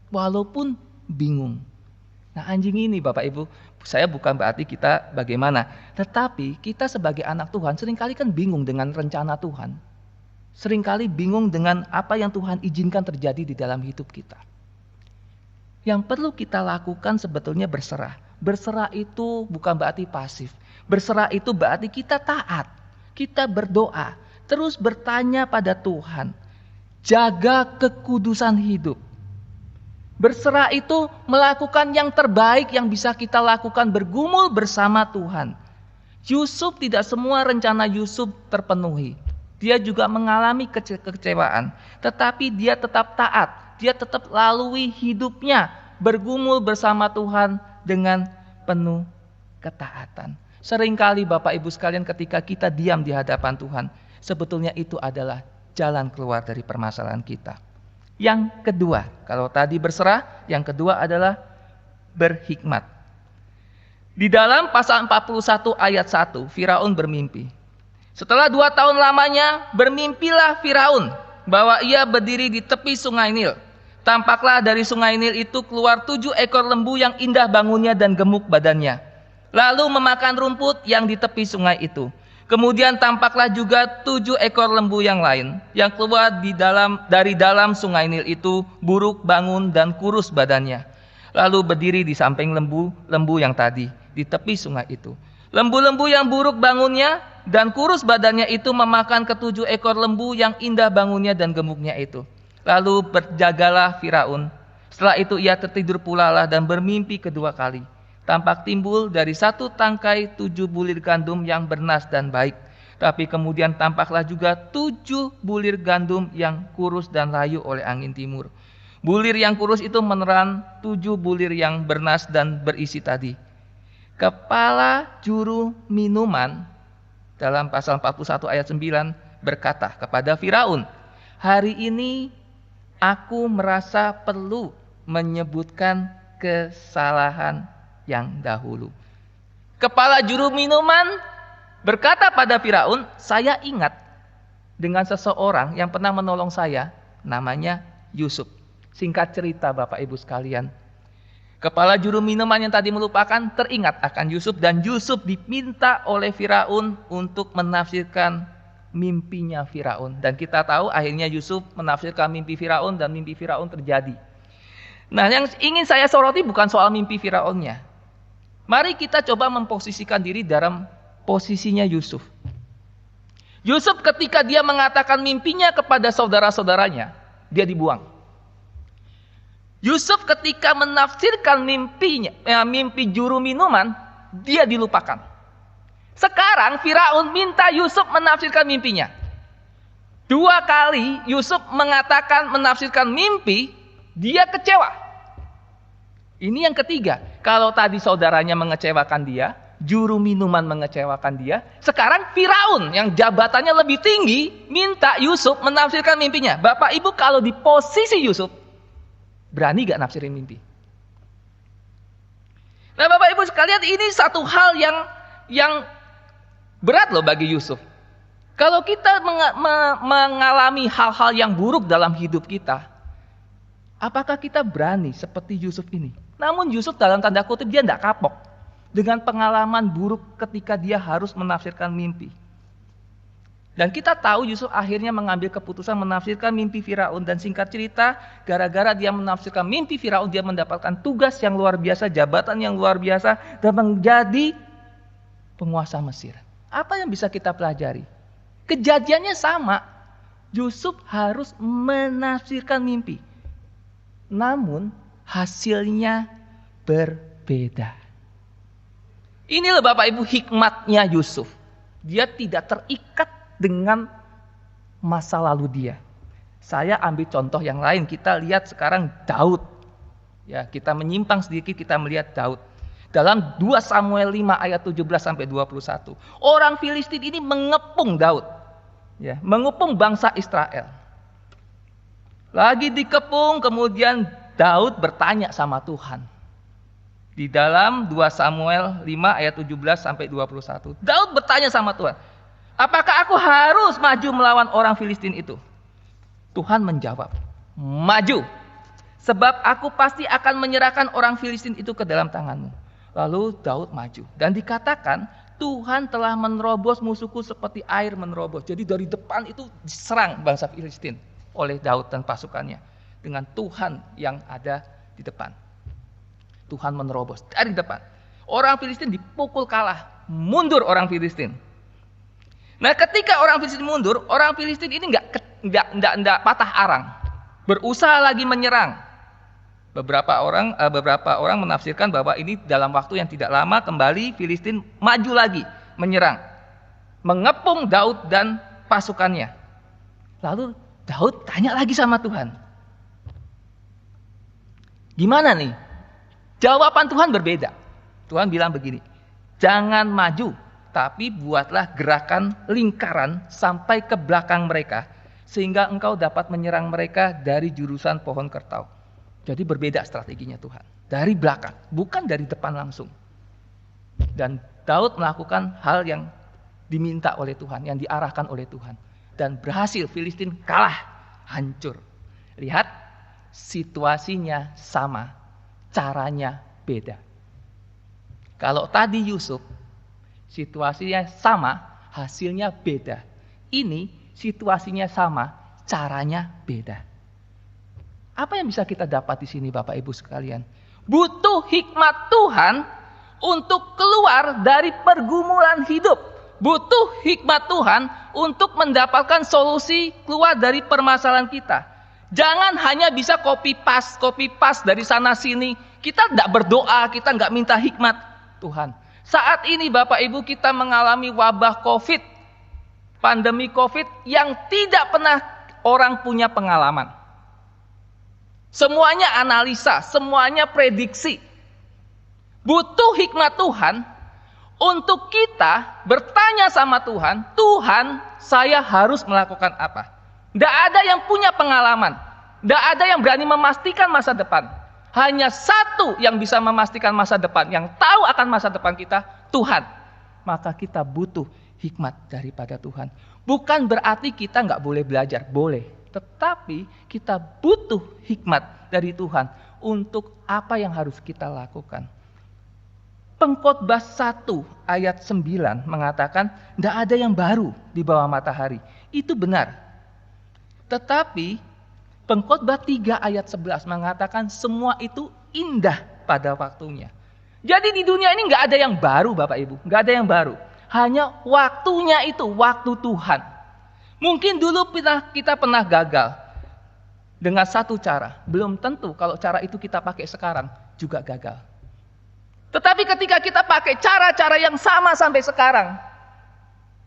Walaupun bingung. Nah anjing ini Bapak Ibu, saya bukan berarti kita bagaimana. Tetapi kita sebagai anak Tuhan seringkali kan bingung dengan rencana Tuhan. Seringkali bingung dengan apa yang Tuhan izinkan terjadi di dalam hidup kita. Yang perlu kita lakukan sebetulnya berserah. Berserah itu bukan berarti pasif. Berserah itu berarti kita taat, kita berdoa, terus bertanya pada Tuhan, jaga kekudusan hidup. Berserah itu melakukan yang terbaik yang bisa kita lakukan, bergumul bersama Tuhan. Yusuf, tidak semua rencana Yusuf terpenuhi. Dia juga mengalami kekecewaan, tetapi dia tetap taat, dia tetap lalui hidupnya, bergumul bersama Tuhan dengan penuh ketaatan. Seringkali Bapak Ibu sekalian ketika kita diam di hadapan Tuhan, sebetulnya itu adalah jalan keluar dari permasalahan kita. Yang kedua, kalau tadi berserah, yang kedua adalah berhikmat. Di dalam pasal 41 ayat 1, Firaun bermimpi. Setelah 2 tahun lamanya, bermimpilah Firaun bahwa ia berdiri di tepi sungai Nil. Tampaklah dari sungai Nil itu keluar 7 ekor lembu yang indah bangunnya dan gemuk badannya. Lalu memakan rumput yang di tepi sungai itu. Kemudian tampaklah juga 7 ekor lembu yang lain yang keluar dari dalam sungai Nil itu, buruk bangun dan kurus badannya. Lalu berdiri di samping lembu yang tadi di tepi sungai itu. Lembu-lembu yang buruk bangunnya dan kurus badannya itu memakan ke-7 ekor lembu yang indah bangunnya dan gemuknya itu. Lalu berjagalah Firaun. Setelah itu ia tertidur pula dan bermimpi kedua kali. Tampak timbul dari 1 tangkai 7 bulir gandum yang bernas dan baik. Tapi kemudian tampaklah juga 7 bulir gandum yang kurus dan layu oleh angin timur. Bulir yang kurus itu menelan 7 bulir yang bernas dan berisi tadi. Kepala juru minuman dalam pasal 41 ayat 9 berkata kepada Firaun, "Hari ini aku merasa perlu menyebutkan kesalahan yang dahulu." Kepala juru minuman berkata pada Firaun, "Saya ingat dengan seseorang yang pernah menolong saya, namanya Yusuf." Singkat cerita Bapak Ibu sekalian, kepala juru minuman yang tadi melupakan teringat akan Yusuf, dan Yusuf diminta oleh Firaun untuk menafsirkan mimpinya Firaun. Dan kita tahu akhirnya Yusuf menafsirkan mimpi Firaun dan mimpi Firaun terjadi. Nah, yang ingin saya soroti bukan soal mimpi Firaunnya. Mari kita coba memposisikan diri dalam posisinya Yusuf. Yusuf ketika dia mengatakan mimpinya kepada saudara-saudaranya, dia dibuang. Yusuf ketika menafsirkan mimpi juru minuman, dia dilupakan. Sekarang Firaun minta Yusuf menafsirkan mimpinya. 2 kali Yusuf menafsirkan mimpi, dia kecewa. Ini yang ketiga. Kalau tadi saudaranya mengecewakan dia, juru minuman mengecewakan dia, sekarang Firaun yang jabatannya lebih tinggi minta Yusuf menafsirkan mimpinya. Bapak Ibu kalau di posisi Yusuf, berani gak nafsirin mimpi? Nah Bapak Ibu sekalian, ini satu hal yang berat loh bagi Yusuf. Kalau kita mengalami hal-hal yang buruk dalam hidup kita, apakah kita berani seperti Yusuf ini? Namun Yusuf dalam tanda kutip dia tidak kapok dengan pengalaman buruk ketika dia harus menafsirkan mimpi. Dan kita tahu Yusuf akhirnya mengambil keputusan menafsirkan mimpi Firaun. Dan singkat cerita, gara-gara dia menafsirkan mimpi Firaun, dia mendapatkan tugas yang luar biasa, jabatan yang luar biasa, dan menjadi penguasa Mesir. Apa yang bisa kita pelajari? Kejadiannya sama. Yusuf harus menafsirkan mimpi. Namun hasilnya berbeda. Ini loh Bapak Ibu hikmatnya Yusuf. Dia tidak terikat dengan masa lalu dia. Saya ambil contoh yang lain. Kita lihat sekarang Daud. Ya, kita menyimpang sedikit, kita melihat Daud. Dalam 2 Samuel 5 ayat 17 sampai 21. Orang Filistin ini mengepung Daud. Ya, mengepung bangsa Israel. Lagi dikepung, kemudian Daud bertanya sama Tuhan. Di dalam 2 Samuel 5 ayat 17 sampai 21. Daud bertanya sama Tuhan, apakah aku harus maju melawan orang Filistin itu? Tuhan menjawab, maju. Sebab aku pasti akan menyerahkan orang Filistin itu ke dalam tanganmu. Lalu Daud maju. Dan dikatakan Tuhan telah menerobos musuhku seperti air menerobos. Jadi dari depan itu diserang bangsa Filistin oleh Daud dan pasukannya. Dengan Tuhan yang ada di depan. Tuhan menerobos dari depan. Orang Filistin dipukul kalah. Mundur orang Filistin. Nah ketika orang Filistin mundur, orang Filistin ini enggak patah arang. Berusaha lagi menyerang. Beberapa orang menafsirkan bahwa ini dalam waktu yang tidak lama kembali Filistin maju lagi menyerang, mengepung Daud dan pasukannya. Lalu Daud tanya lagi sama Tuhan, gimana nih? Jawaban Tuhan berbeda. Tuhan bilang begini, jangan maju, tapi buatlah gerakan lingkaran sampai ke belakang mereka, sehingga engkau dapat menyerang mereka dari jurusan pohon kertau. Jadi berbeda strateginya Tuhan. Dari belakang, bukan dari depan langsung. Dan Daud melakukan hal yang diminta oleh Tuhan, yang diarahkan oleh Tuhan. Dan berhasil, Filistin kalah, hancur. Lihat, situasinya sama, caranya beda. Kalau tadi Yusuf, situasinya sama, hasilnya beda. Ini situasinya sama, caranya beda. Apa yang bisa kita dapat di sini Bapak Ibu sekalian? Butuh hikmat Tuhan untuk keluar dari pergumulan hidup. Butuh hikmat Tuhan untuk mendapatkan solusi keluar dari permasalahan kita. Jangan hanya bisa copy paste dari sana sini. Kita tidak berdoa, kita nggak minta hikmat Tuhan. Saat ini Bapak Ibu kita mengalami wabah COVID, pandemi COVID yang tidak pernah orang punya pengalaman. Semuanya analisa, semuanya prediksi. Butuh hikmat Tuhan untuk kita bertanya sama Tuhan, Tuhan, saya harus melakukan apa? Tidak ada yang punya pengalaman, tidak ada yang berani memastikan masa depan. Hanya satu yang bisa memastikan masa depan, yang tahu akan masa depan kita, Tuhan. Maka kita butuh hikmat daripada Tuhan. Bukan berarti kita nggak boleh belajar, boleh. Tetapi kita butuh hikmat dari Tuhan untuk apa yang harus kita lakukan. Pengkhotbah 1 ayat 9 mengatakan tidak ada yang baru di bawah matahari. Itu benar. Tetapi Pengkhotbah 3 ayat 11 mengatakan semua itu indah pada waktunya. Jadi di dunia ini nggak ada yang baru Bapak Ibu. Nggak ada yang baru. Hanya waktunya itu, waktu Tuhan. Mungkin dulu kita pernah gagal dengan satu cara. Belum tentu kalau cara itu kita pakai sekarang juga gagal. Tetapi ketika kita pakai cara-cara yang sama sampai sekarang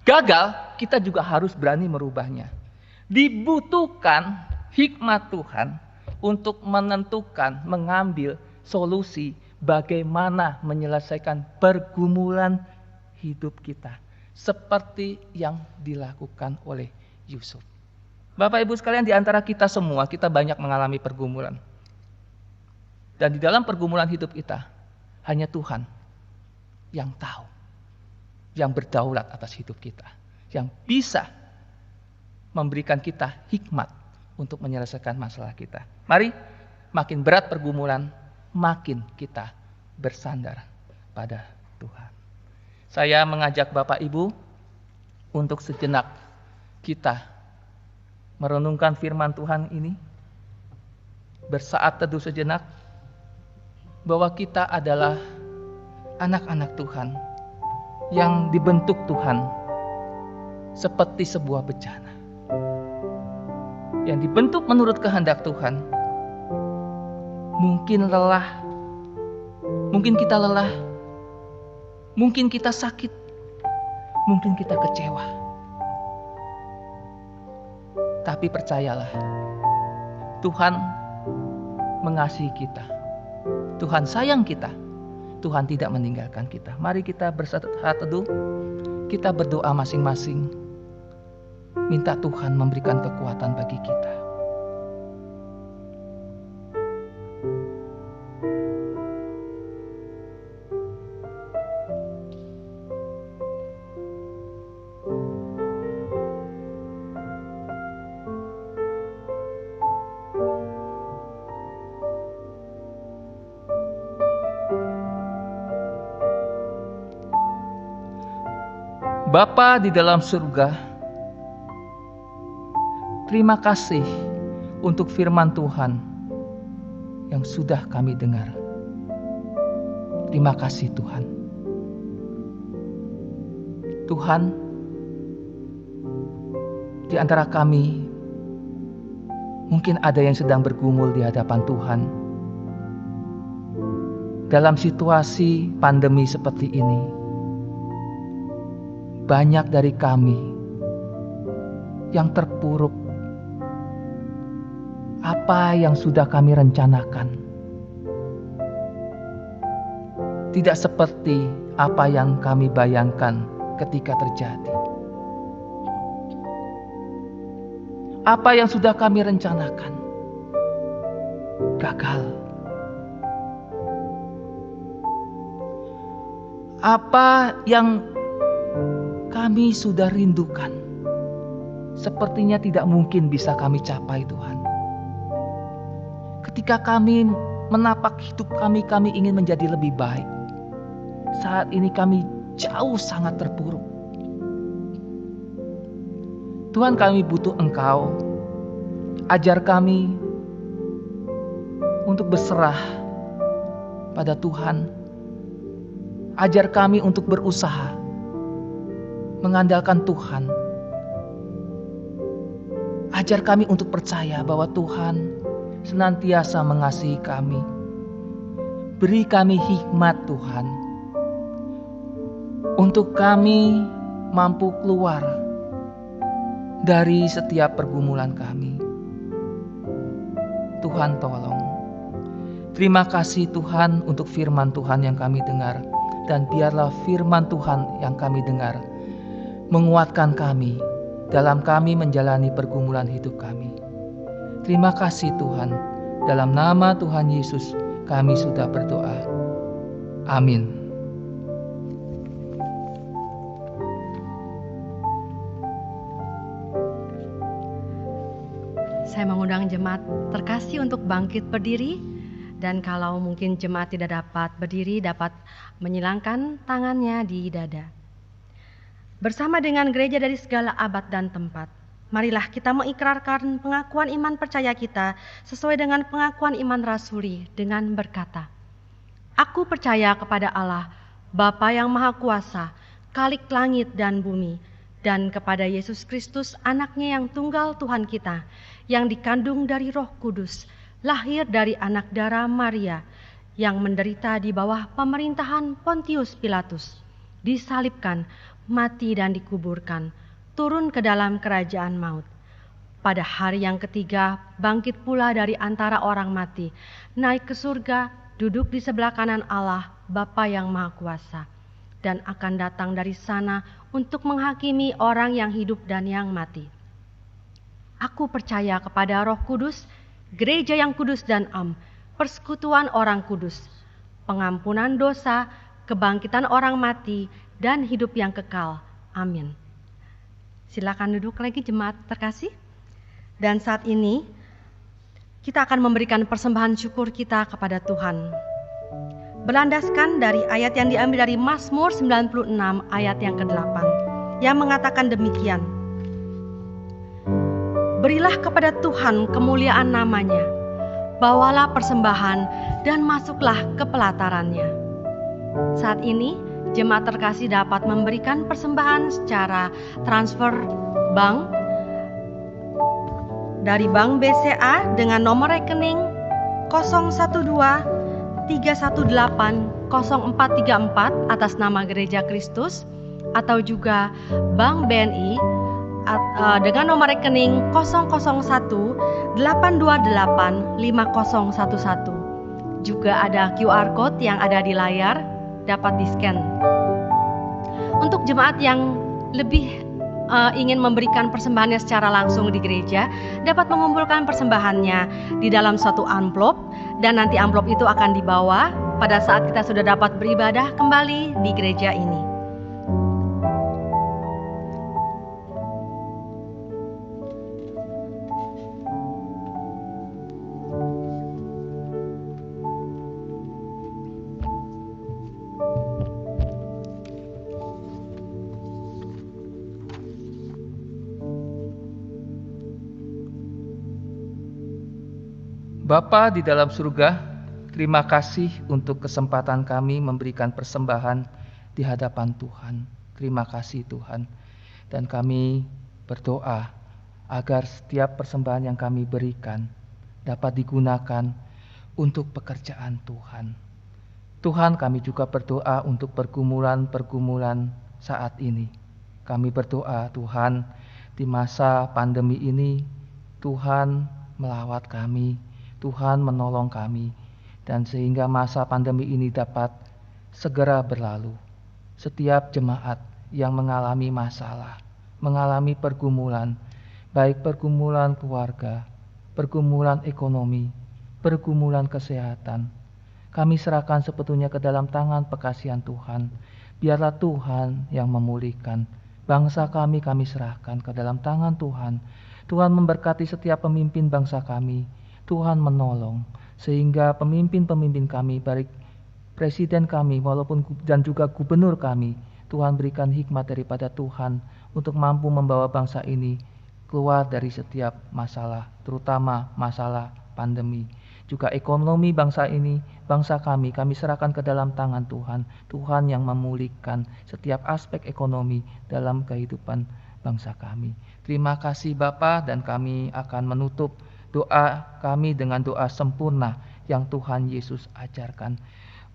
gagal, kita juga harus berani merubahnya. Dibutuhkan hikmat Tuhan untuk menentukan, mengambil solusi bagaimana menyelesaikan pergumulan hidup kita. Seperti yang dilakukan oleh Yusuf. Bapak Ibu sekalian, di antara kita semua, kita banyak mengalami pergumulan. Dan di dalam pergumulan hidup kita, hanya Tuhan yang tahu, yang berdaulat atas hidup kita, yang bisa memberikan kita hikmat untuk menyelesaikan masalah kita. Mari, makin berat pergumulan, makin kita bersandar pada Tuhan. Saya mengajak Bapak Ibu untuk sejenak kita merenungkan firman Tuhan ini, bersaat teduh sejenak, bahwa kita adalah anak-anak Tuhan yang dibentuk Tuhan seperti sebuah bejana, yang dibentuk menurut kehendak Tuhan. Mungkin lelah, mungkin kita lelah, mungkin kita sakit, mungkin kita kecewa. Tapi percayalah, Tuhan mengasihi kita. Tuhan sayang kita. Tuhan tidak meninggalkan kita. Mari kita bersaat teduh, kita berdoa masing-masing. Minta Tuhan memberikan kekuatan bagi kita. Bapa di dalam surga, terima kasih untuk firman Tuhan yang sudah kami dengar. Terima kasih Tuhan. Tuhan, di antara kami mungkin ada yang sedang bergumul di hadapan Tuhan. Dalam situasi pandemi seperti ini, banyak dari kami yang terpuruk. Apa yang sudah kami rencanakan tidak seperti apa yang kami bayangkan ketika terjadi. Apa yang sudah kami rencanakan gagal. Apa yang kami sudah rindukan sepertinya tidak mungkin bisa kami capai Tuhan. Ketika kami menapak hidup kami ingin menjadi lebih baik. Saat ini kami jauh sangat terpuruk. Tuhan, kami butuh Engkau. Ajar kami untuk berserah pada Tuhan. Ajar kami untuk berusaha mengandalkan Tuhan. Ajar kami untuk percaya bahwa Tuhan senantiasa mengasihi kami. Beri kami hikmat Tuhan, untuk kami mampu keluar dari setiap pergumulan kami. Tuhan tolong. Terima kasih Tuhan untuk firman Tuhan yang kami dengar. Dan biarlah firman Tuhan yang kami dengar menguatkan kami dalam kami menjalani pergumulan hidup kami. Terima kasih Tuhan. Dalam nama Tuhan Yesus kami sudah berdoa. Amin. Saya mengundang jemaat terkasih untuk bangkit berdiri Dan kalau mungkin jemaat tidak dapat berdiri, dapat menyilangkan tangannya di dada. Bersama dengan gereja dari segala abad dan tempat, marilah kita mengikrarkan pengakuan iman percaya kita sesuai dengan pengakuan iman rasuli dengan berkata, Aku percaya kepada Allah, Bapa yang Maha Kuasa, Khalik langit dan bumi, dan kepada Yesus Kristus, anaknya yang tunggal Tuhan kita, yang dikandung dari Roh Kudus, lahir dari anak darah Maria, yang menderita di bawah pemerintahan Pontius Pilatus, disalibkan, mati dan dikuburkan, turun ke dalam kerajaan maut. Pada hari yang ketiga, bangkit pula dari antara orang mati, naik ke surga, duduk di sebelah kanan Allah, Bapa yang Maha Kuasa, dan akan datang dari sana untuk menghakimi orang yang hidup dan yang mati. Aku percaya kepada Roh Kudus, gereja yang kudus dan am, persekutuan orang kudus, pengampunan dosa, kebangkitan orang mati, dan hidup yang kekal. Amin. Silakan duduk lagi jemaat terkasih. Dan saat ini kita akan memberikan persembahan syukur kita kepada Tuhan. Berlandaskan dari ayat yang diambil dari Mazmur 96 ayat yang ke-8 yang mengatakan demikian. Berilah kepada Tuhan kemuliaan namanya, bawalah persembahan dan masuklah ke pelatarannya. Saat ini jemaat terkasih dapat memberikan persembahan secara transfer bank dari Bank BCA dengan nomor rekening 012-318-0434 atas nama Gereja Kristus, atau juga Bank BNI dengan nomor rekening 001-828-5011. Juga ada QR Code yang ada di layar, dapat di-scan. Untuk jemaat yang lebih ingin memberikan persembahannya secara langsung di gereja, dapat mengumpulkan persembahannya di dalam suatu amplop, dan nanti amplop itu akan dibawa pada saat kita sudah dapat beribadah kembali di gereja ini. Bapa di dalam surga, terima kasih untuk kesempatan kami memberikan persembahan di hadapan Tuhan. Terima kasih Tuhan. Dan kami berdoa agar setiap persembahan yang kami berikan dapat digunakan untuk pekerjaan Tuhan. Tuhan, kami juga berdoa untuk pergumulan-pergumulan saat ini. Kami berdoa Tuhan, di masa pandemi ini Tuhan melawat kami, Tuhan menolong kami, dan sehingga masa pandemi ini dapat segera berlalu. Setiap jemaat yang mengalami masalah, mengalami pergumulan, baik pergumulan keluarga, pergumulan ekonomi, pergumulan kesehatan, kami serahkan sebetulnya ke dalam tangan pekasihan Tuhan. Biarlah Tuhan yang memulihkan. Bangsa kami serahkan ke dalam tangan Tuhan. Tuhan memberkati setiap pemimpin bangsa kami. Tuhan menolong sehingga pemimpin-pemimpin kami, baik presiden kami walaupun dan juga gubernur kami, Tuhan berikan hikmat daripada Tuhan untuk mampu membawa bangsa ini keluar dari setiap masalah, terutama masalah pandemi. Juga ekonomi bangsa ini, bangsa kami serahkan ke dalam tangan Tuhan. Tuhan yang memulihkan setiap aspek ekonomi dalam kehidupan bangsa kami. Terima kasih Bapa, dan kami akan menutup doa kami dengan doa sempurna yang Tuhan Yesus ajarkan.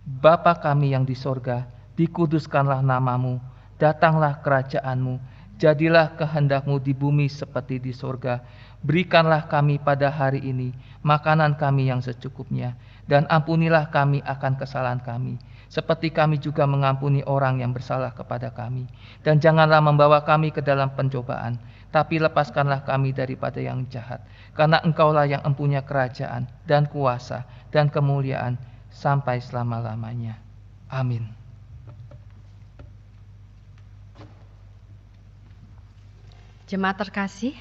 Bapa kami yang di sorga, dikuduskanlah namamu, datanglah kerajaanmu, jadilah kehendak-Mu di bumi seperti di sorga. Berikanlah kami pada hari ini makanan kami yang secukupnya, dan ampunilah kami akan kesalahan kami, seperti kami juga mengampuni orang yang bersalah kepada kami. Dan janganlah membawa kami ke dalam pencobaan, tapi lepaskanlah kami daripada yang jahat. Karena Engkaulah yang empunya kerajaan dan kuasa dan kemuliaan sampai selama-lamanya. Amin. Jemaat terkasih,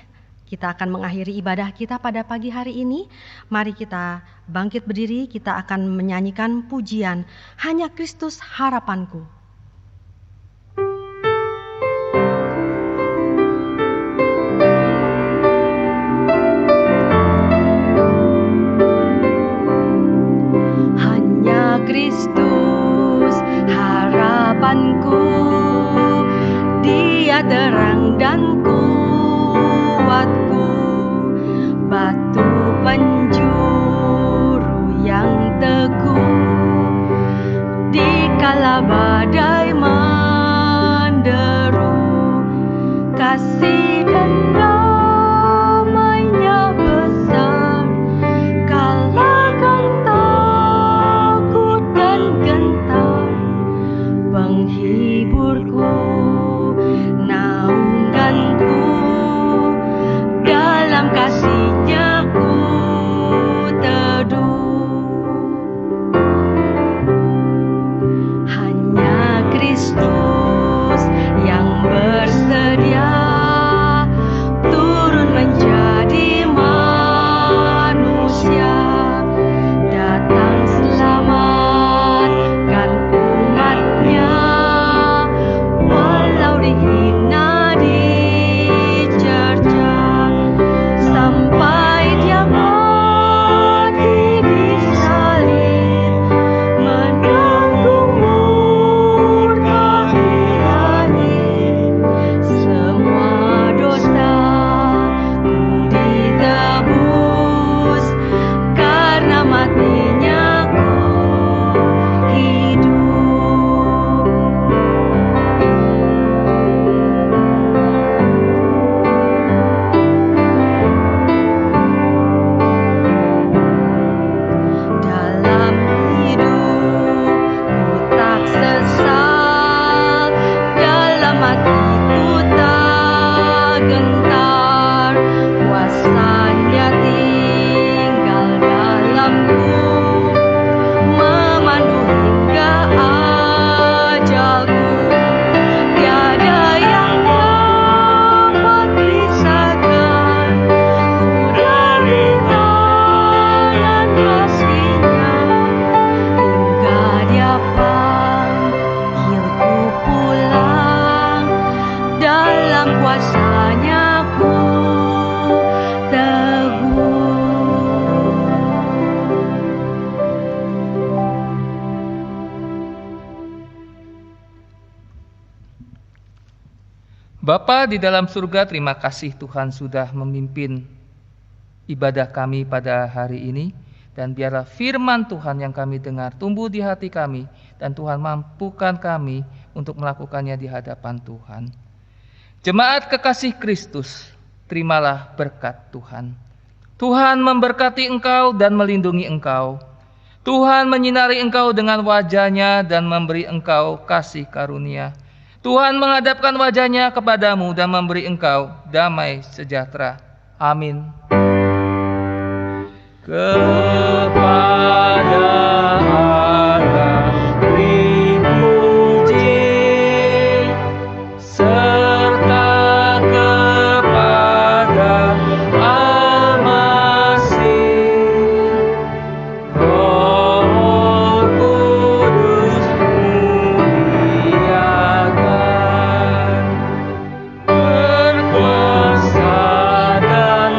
Kita akan mengakhiri ibadah kita pada pagi hari ini. Mari kita bangkit berdiri, kita akan menyanyikan pujian Hanya Kristus Harapanku. Hanya Kristus harapanku, Dia terang dan kuatku, batu penjuru yang teguh. Dikala badai menderu, kasih dan damai-Nya besar, kalahkan takut dan gentar. Penghiburku, naunganku, dalam kasih-Nya ku teduh. Hanya Kristus yang bersedia turun menjadi manusia, datang selamatkan umat-Nya, walau dihina, dicerca, sampai Dia mati di salib, menanggung murka ilahi. Semua dosaku ditebus, karena mati-Nya ku hidup. Dalam hidupku tak sesal, dalam hatiku tak gentar, kuasa-Nya tinggal dalamku, memandu hingga ajalku. Tiada yang dapat pisahkan ku dari tangan kasih-Nya, hingga Dia panggilku pulang, dalam kuasa-Nya ku teguh. Bapa di dalam surga, terima kasih Tuhan sudah memimpin ibadah kami pada hari ini. Dan biarlah firman Tuhan yang kami dengar tumbuh di hati kami, dan Tuhan mampukan kami untuk melakukannya di hadapan Tuhan. Jemaat kekasih Kristus, terimalah berkat Tuhan. Tuhan memberkati engkau dan melindungi engkau. Tuhan menyinari engkau dengan wajah-Nya dan memberi engkau kasih karunia. Tuhan menghadapkan wajah-Nya kepadamu dan memberi engkau damai sejahtera. Amin. Kepada Allah beri puji, serta kepada Al-Masih, Roh Kudus muliakan, berkuasa dan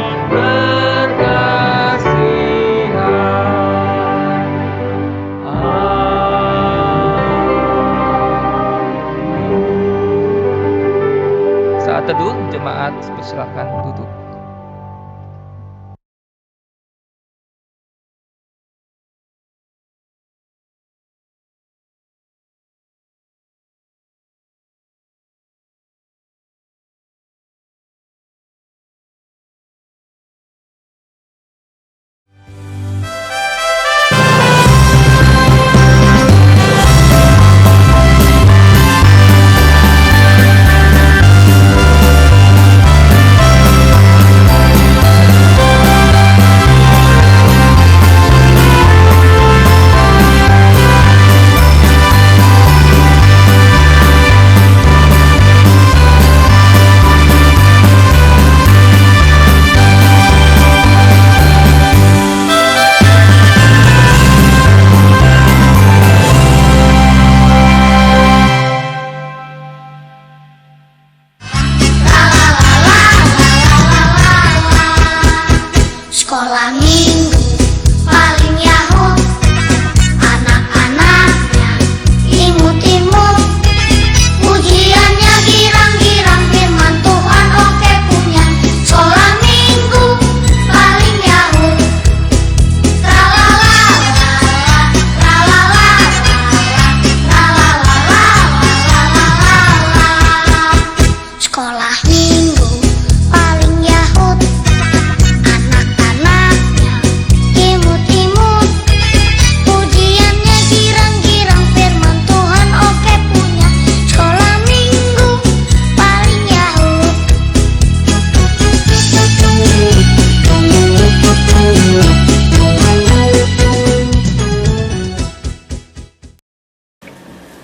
Saat teduh, jemaat persilakan duduk. Sekolah minggu paling Yahut, anak-anaknya imut-imut, pujiannya girang-girang, firman Tuhan oke punya. Sekolah minggu paling Yahut, sekolah minggu paling Yahut, anak-anaknya imut-imut, pujiannya girang-girang, firman Tuhan oke punya. Sekolah minggu paling Yahut.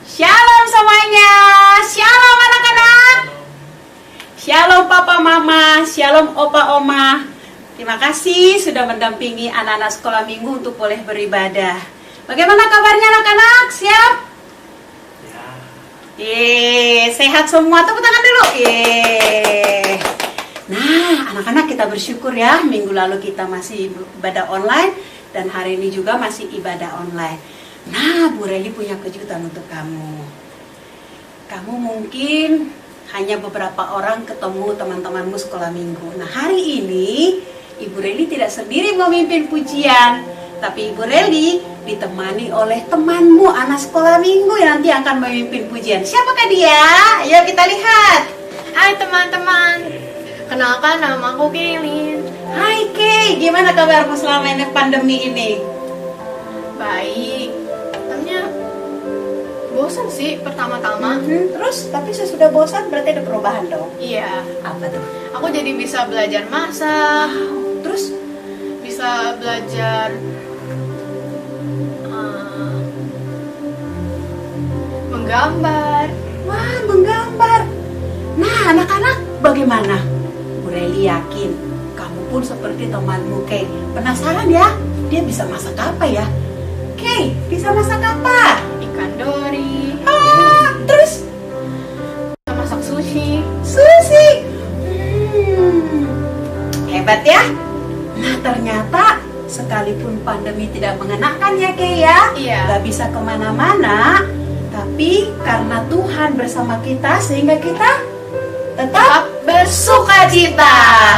Shalom semuanya, shalom anak-anak, shalom papa mama, shalom opa oma. Terima kasih sudah mendampingi anak-anak sekolah minggu untuk boleh beribadah. Bagaimana kabarnya anak-anak? Siap? Sehat semua, tepuk tangan dulu. Nah, anak-anak kita bersyukur ya, minggu lalu kita masih ibadah online dan hari ini juga masih ibadah online. Nah, Bu Reli punya kejutan untuk kamu. Kamu mungkin hanya beberapa orang ketemu teman-temanmu sekolah minggu. Nah, hari ini Ibu Reli tidak sendiri memimpin pujian, tapi Ibu Reli ditemani oleh temanmu anak sekolah minggu yang nanti akan memimpin pujian. Siapakah dia? Ayo kita lihat. Hai teman-teman, kenalkan nama aku Kaylin. Hai Kay, gimana kabarmu selama ini pandemi ini? Baik, ternyata bosan sih pertama-tama. Terus, tapi sesudah bosan berarti ada perubahan dong. Iya, Apa tuh? aku jadi bisa belajar masak, Terus, bisa belajar menggambar. wah menggambar. Nah anak-anak bagaimana? Bu Reli yakin kamu pun seperti temanmu Kay. Penasaran ya? Dia bisa masak apa ya? Kay, bisa masak apa? Ikan dori, Terus? bisa masak sushi. Sushi. Hebat ya? Nah ternyata sekalipun pandemi tidak mengenakan ya Kay ya, Iya. gak bisa kemana-mana, tapi karena Tuhan bersama kita sehingga kita tetap bersuka cita.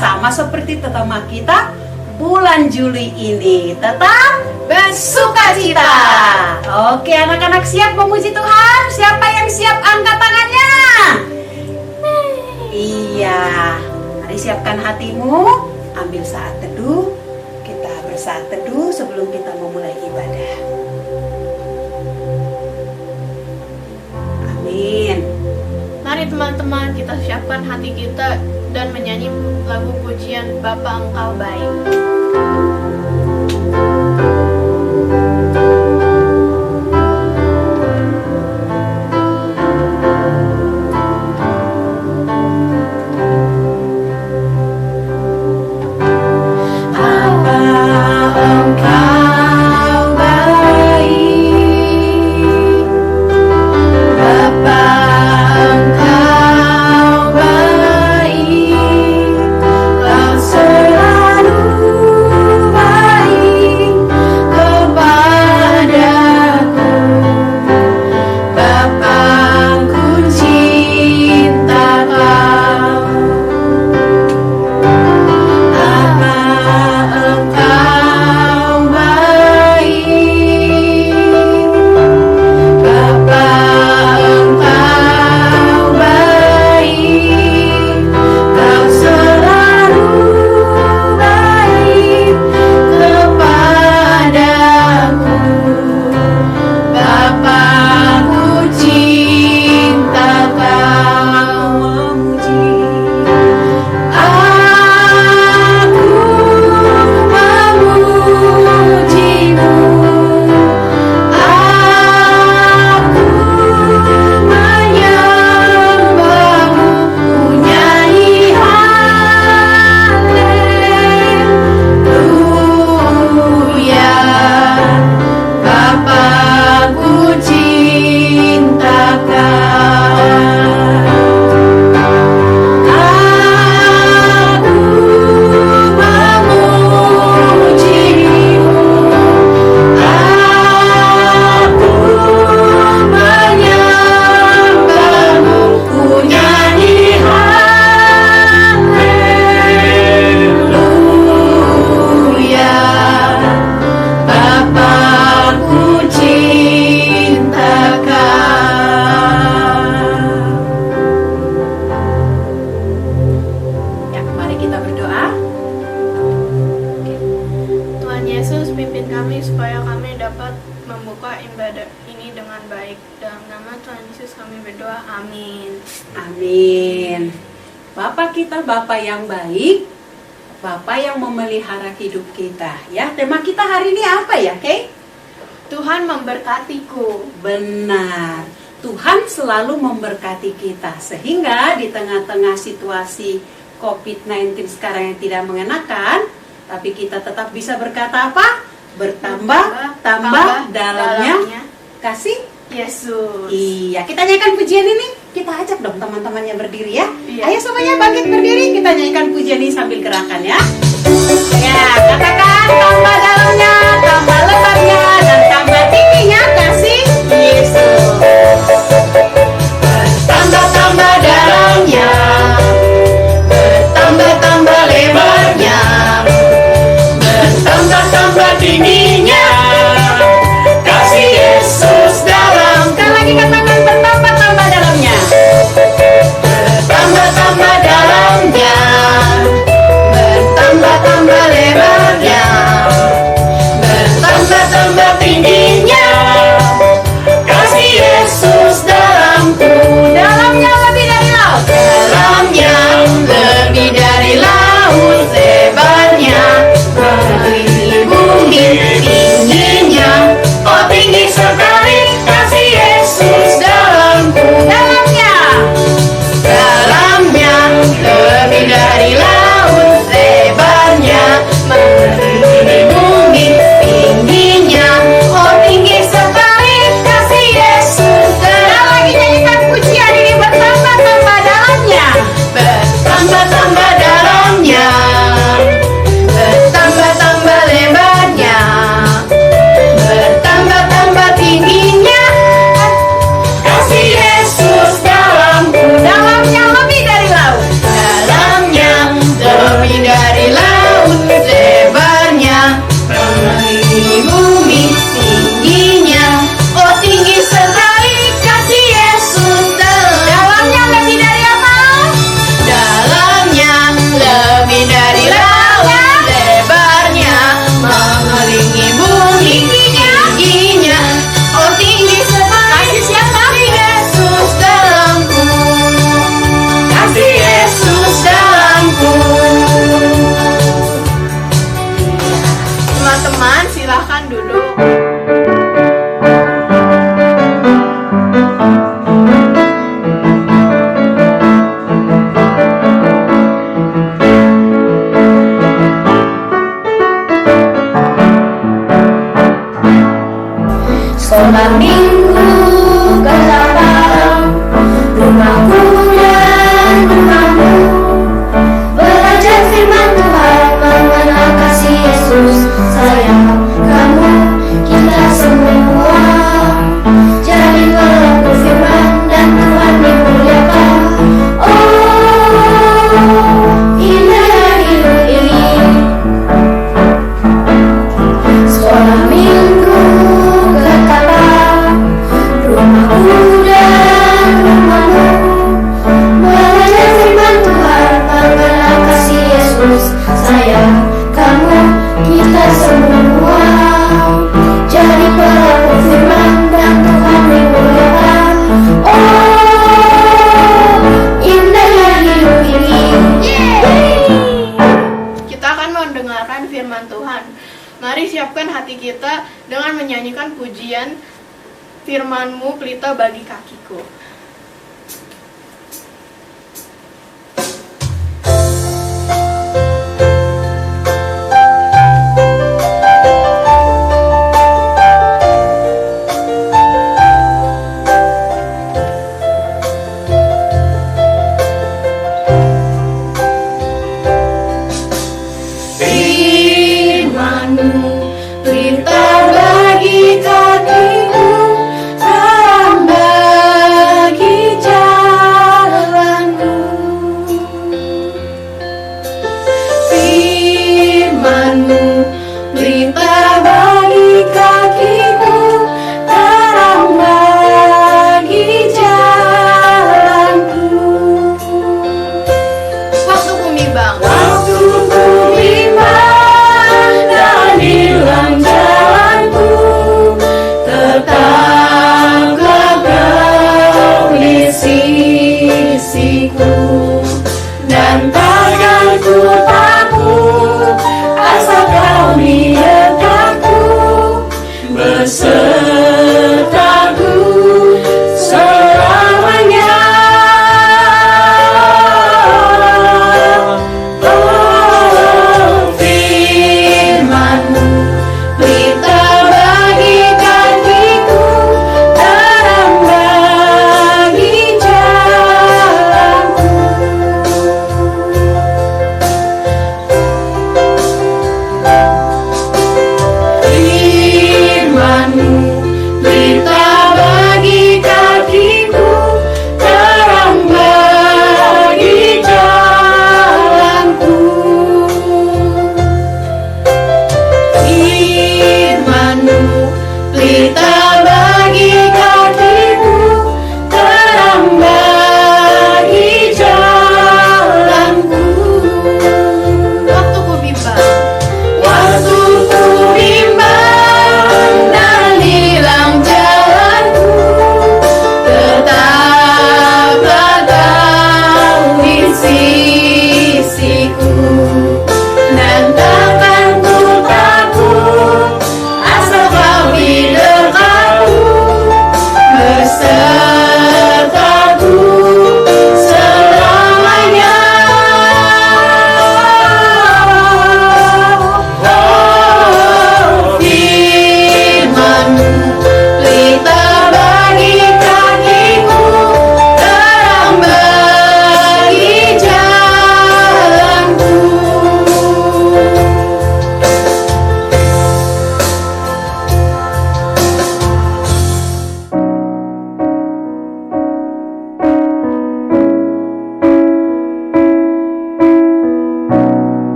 Sama seperti tetama kita bulan Juli ini, tetap bersuka cita. Oke anak-anak, siap memuji Tuhan? Siapa yang siap angkat tangannya? Iya, mari siapkan hatimu, ambil saat teduh. Kita bersaat teduh sebelum kita memulai ibadah. Amin. Mari teman-teman kita siapkan hati kita dan menyanyi lagu pujian Bapa Engkau Baik. Selalu Yesus, pimpin kami supaya kami dapat membuka ibadah ini dengan baik. Dalam nama Tuhan Yesus kami berdoa, amin. Amin. Bapa kita, Bapa yang baik, Bapa yang memelihara hidup kita. Ya, tema kita hari ini apa ya, Kay? Tuhan memberkatiku. Benar. Tuhan selalu memberkati kita. Sehingga di tengah-tengah situasi COVID-19 sekarang yang tidak mengenakan, tapi kita tetap bisa berkata apa? Bertambah dalamnya kasih Yesus. Iya, kita nyanyikan pujian ini. Kita ajak dong teman-temannya berdiri ya. Iya. Ayo semuanya bangkit berdiri, kita nyanyikan pujian ini sambil gerakan ya. Ya, katakan tambah dalamnya, tambah lebarnya, dan tambah tingginya kasih Yesus. Bertambah-tambah dalamnya, bertambah-tambah lebarnya, bertambah-tambah tingginya, kasih Yesus dalam. Sekali lagi katakan bertambah-tambah dalamnya. Bertambah-tambah dalamnya, bertambah-tambah lebarnya, bertambah-tambah tingginya, kasih Yesus dalamku. Dalamnya lebih dari laut. Dalamnya lebih dari laut, lebarnya mengelilingi bumi, tingginya oh tinggi sekali, kasih Yesus dalamku. Dalamnya lebih dari laut, lebarnya mengelilingi bumi, tingginya oh tinggi sekali, kasih Yesus dalamku. Lagi nyanyikan pujian ini bertambah-tambah dalamnya. Bertambah-tambah dalamnya, bertambah-tambah lebarnya, bertambah-tambah tingginya, kasih Yesus dalamku. Dalamnya lebih dari laut. Dalamnya lebih dari laut, lebarnya mengelilingi bumi, tingginya oh tinggi sekali, kasih Yesus dalamku. Dalamnya lebih dari apa? Dalamnya lebih dari laut, lebarnya mengelilingi bumi, tingginya oh tinggi sekali, kasih Yesus dalamku, kasih Yesus dalamku. Teman-teman, silahkan duduk. Sekolah minggu ke-8, rumahku dan rumahmu, belajar firman Tuhan, mengenal kasih Yesus, sayang kamu, kita semua jadi pelaku firman dan Tuhan dimuliakan. Oh, indah hidup ini. Sekolah minggu ke-8, rumahku dan rumahmu, belajar firman Tuhan, mengenal kasih Yesus, sayang kamu, kita semua jadi pelaku firman dan Tuhan dimuliakan. Oh, indahnya hidup ini. Kita akan mendengarkan firman Tuhan. Mari siapkan hati kita dengan menyanyikan pujian firman-Mu pelita bagi kakiku. Firman-Mu pelita bagi kakiku, terang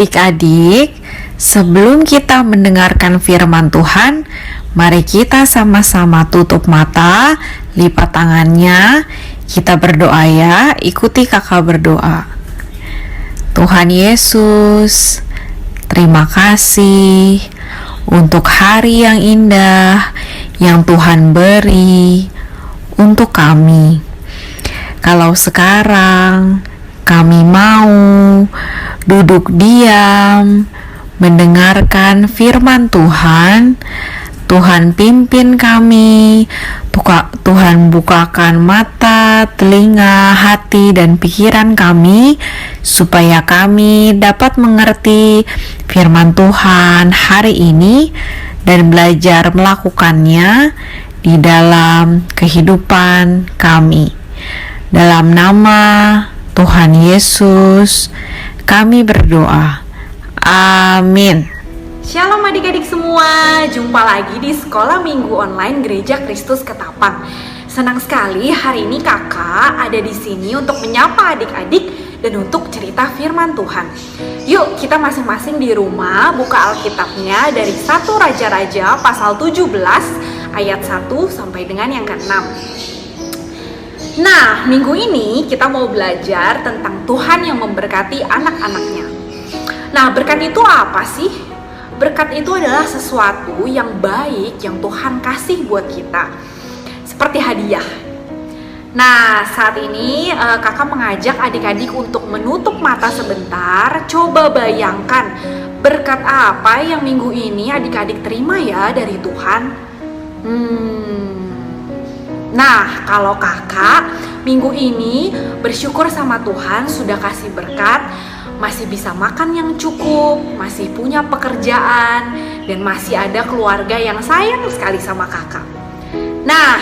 Adik-adik, sebelum kita mendengarkan firman Tuhan, mari kita sama-sama tutup mata, lipat tangannya, kita berdoa ya, ikuti kakak berdoa. Tuhan Yesus, terima kasih untuk hari yang indah yang Tuhan beri untuk kami. Kalau sekarang kami mau duduk diam, mendengarkan firman Tuhan, Tuhan pimpin kami, Tuhan bukakan mata, telinga, hati, dan pikiran kami, supaya kami dapat mengerti firman Tuhan hari ini dan belajar melakukannya di dalam kehidupan kami. Dalam nama Tuhan Yesus, kami berdoa. Amin. Shalom adik-adik semua, jumpa lagi di Sekolah Minggu Online Gereja Kristus Ketapang. Senang sekali hari ini kakak ada di sini untuk menyapa adik-adik dan untuk cerita firman Tuhan. Yuk kita masing-masing di rumah buka Alkitabnya dari 1 Raja-Raja pasal 17 ayat 1 sampai dengan yang ke-6. Nah, minggu ini kita mau belajar tentang Tuhan yang memberkati anak-anaknya. Nah, berkat itu apa sih? Berkat itu adalah sesuatu yang baik yang Tuhan kasih buat kita, seperti hadiah. Nah, saat ini kakak mengajak adik-adik untuk menutup mata sebentar. Coba bayangkan berkat apa yang minggu ini adik-adik terima ya dari Tuhan. Nah, kalau kakak minggu ini bersyukur sama Tuhan sudah kasih berkat, masih bisa makan yang cukup, masih punya pekerjaan, dan masih ada keluarga yang sayang sekali sama kakak. Nah,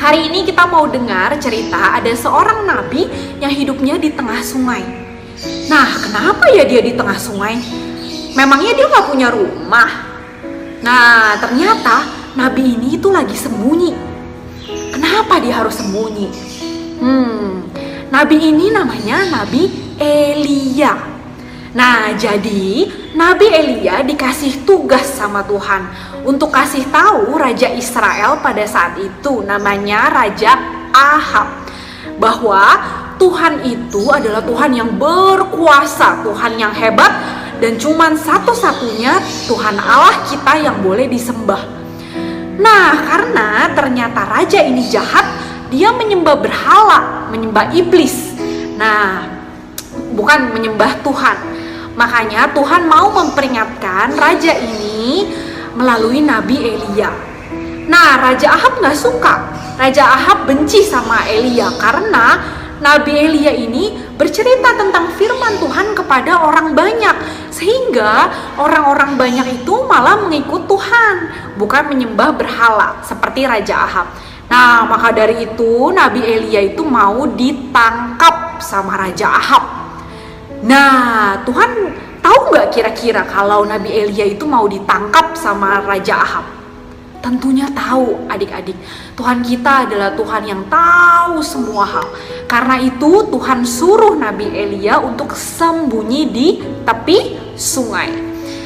hari ini kita mau dengar cerita ada seorang nabi yang hidupnya di tengah sungai. Nah, kenapa ya dia di tengah sungai? Memangnya dia gak punya rumah? Nah, ternyata nabi ini itu lagi sembunyi. Kenapa dia harus sembunyi? Nabi ini namanya Nabi Elia. Nah, jadi Nabi Elia dikasih tugas sama Tuhan untuk kasih tahu Raja Israel pada saat itu, namanya Raja Ahab, bahwa Tuhan itu adalah Tuhan yang berkuasa, Tuhan yang hebat, dan cuman satu-satunya Tuhan Allah kita yang boleh disembah. Nah, karena ternyata raja ini jahat, dia menyembah berhala, menyembah iblis. Nah, bukan menyembah Tuhan. Makanya Tuhan mau memperingatkan raja ini melalui Nabi Elia. Nah, Raja Ahab gak suka. Raja Ahab benci sama Elia karena Nabi Elia ini bercerita tentang firman Tuhan kepada orang banyak, sehingga orang-orang banyak itu malah mengikut Tuhan, bukan menyembah berhala seperti Raja Ahab. Nah, maka dari itu Nabi Elia itu mau ditangkap sama Raja Ahab. Nah, Tuhan tahu nggak kira-kira kalau Nabi Elia itu mau ditangkap sama Raja Ahab? Tentunya tahu adik-adik. Tuhan kita adalah Tuhan yang tahu semua hal. Karena itu Tuhan suruh Nabi Elia untuk sembunyi di tepi sungai.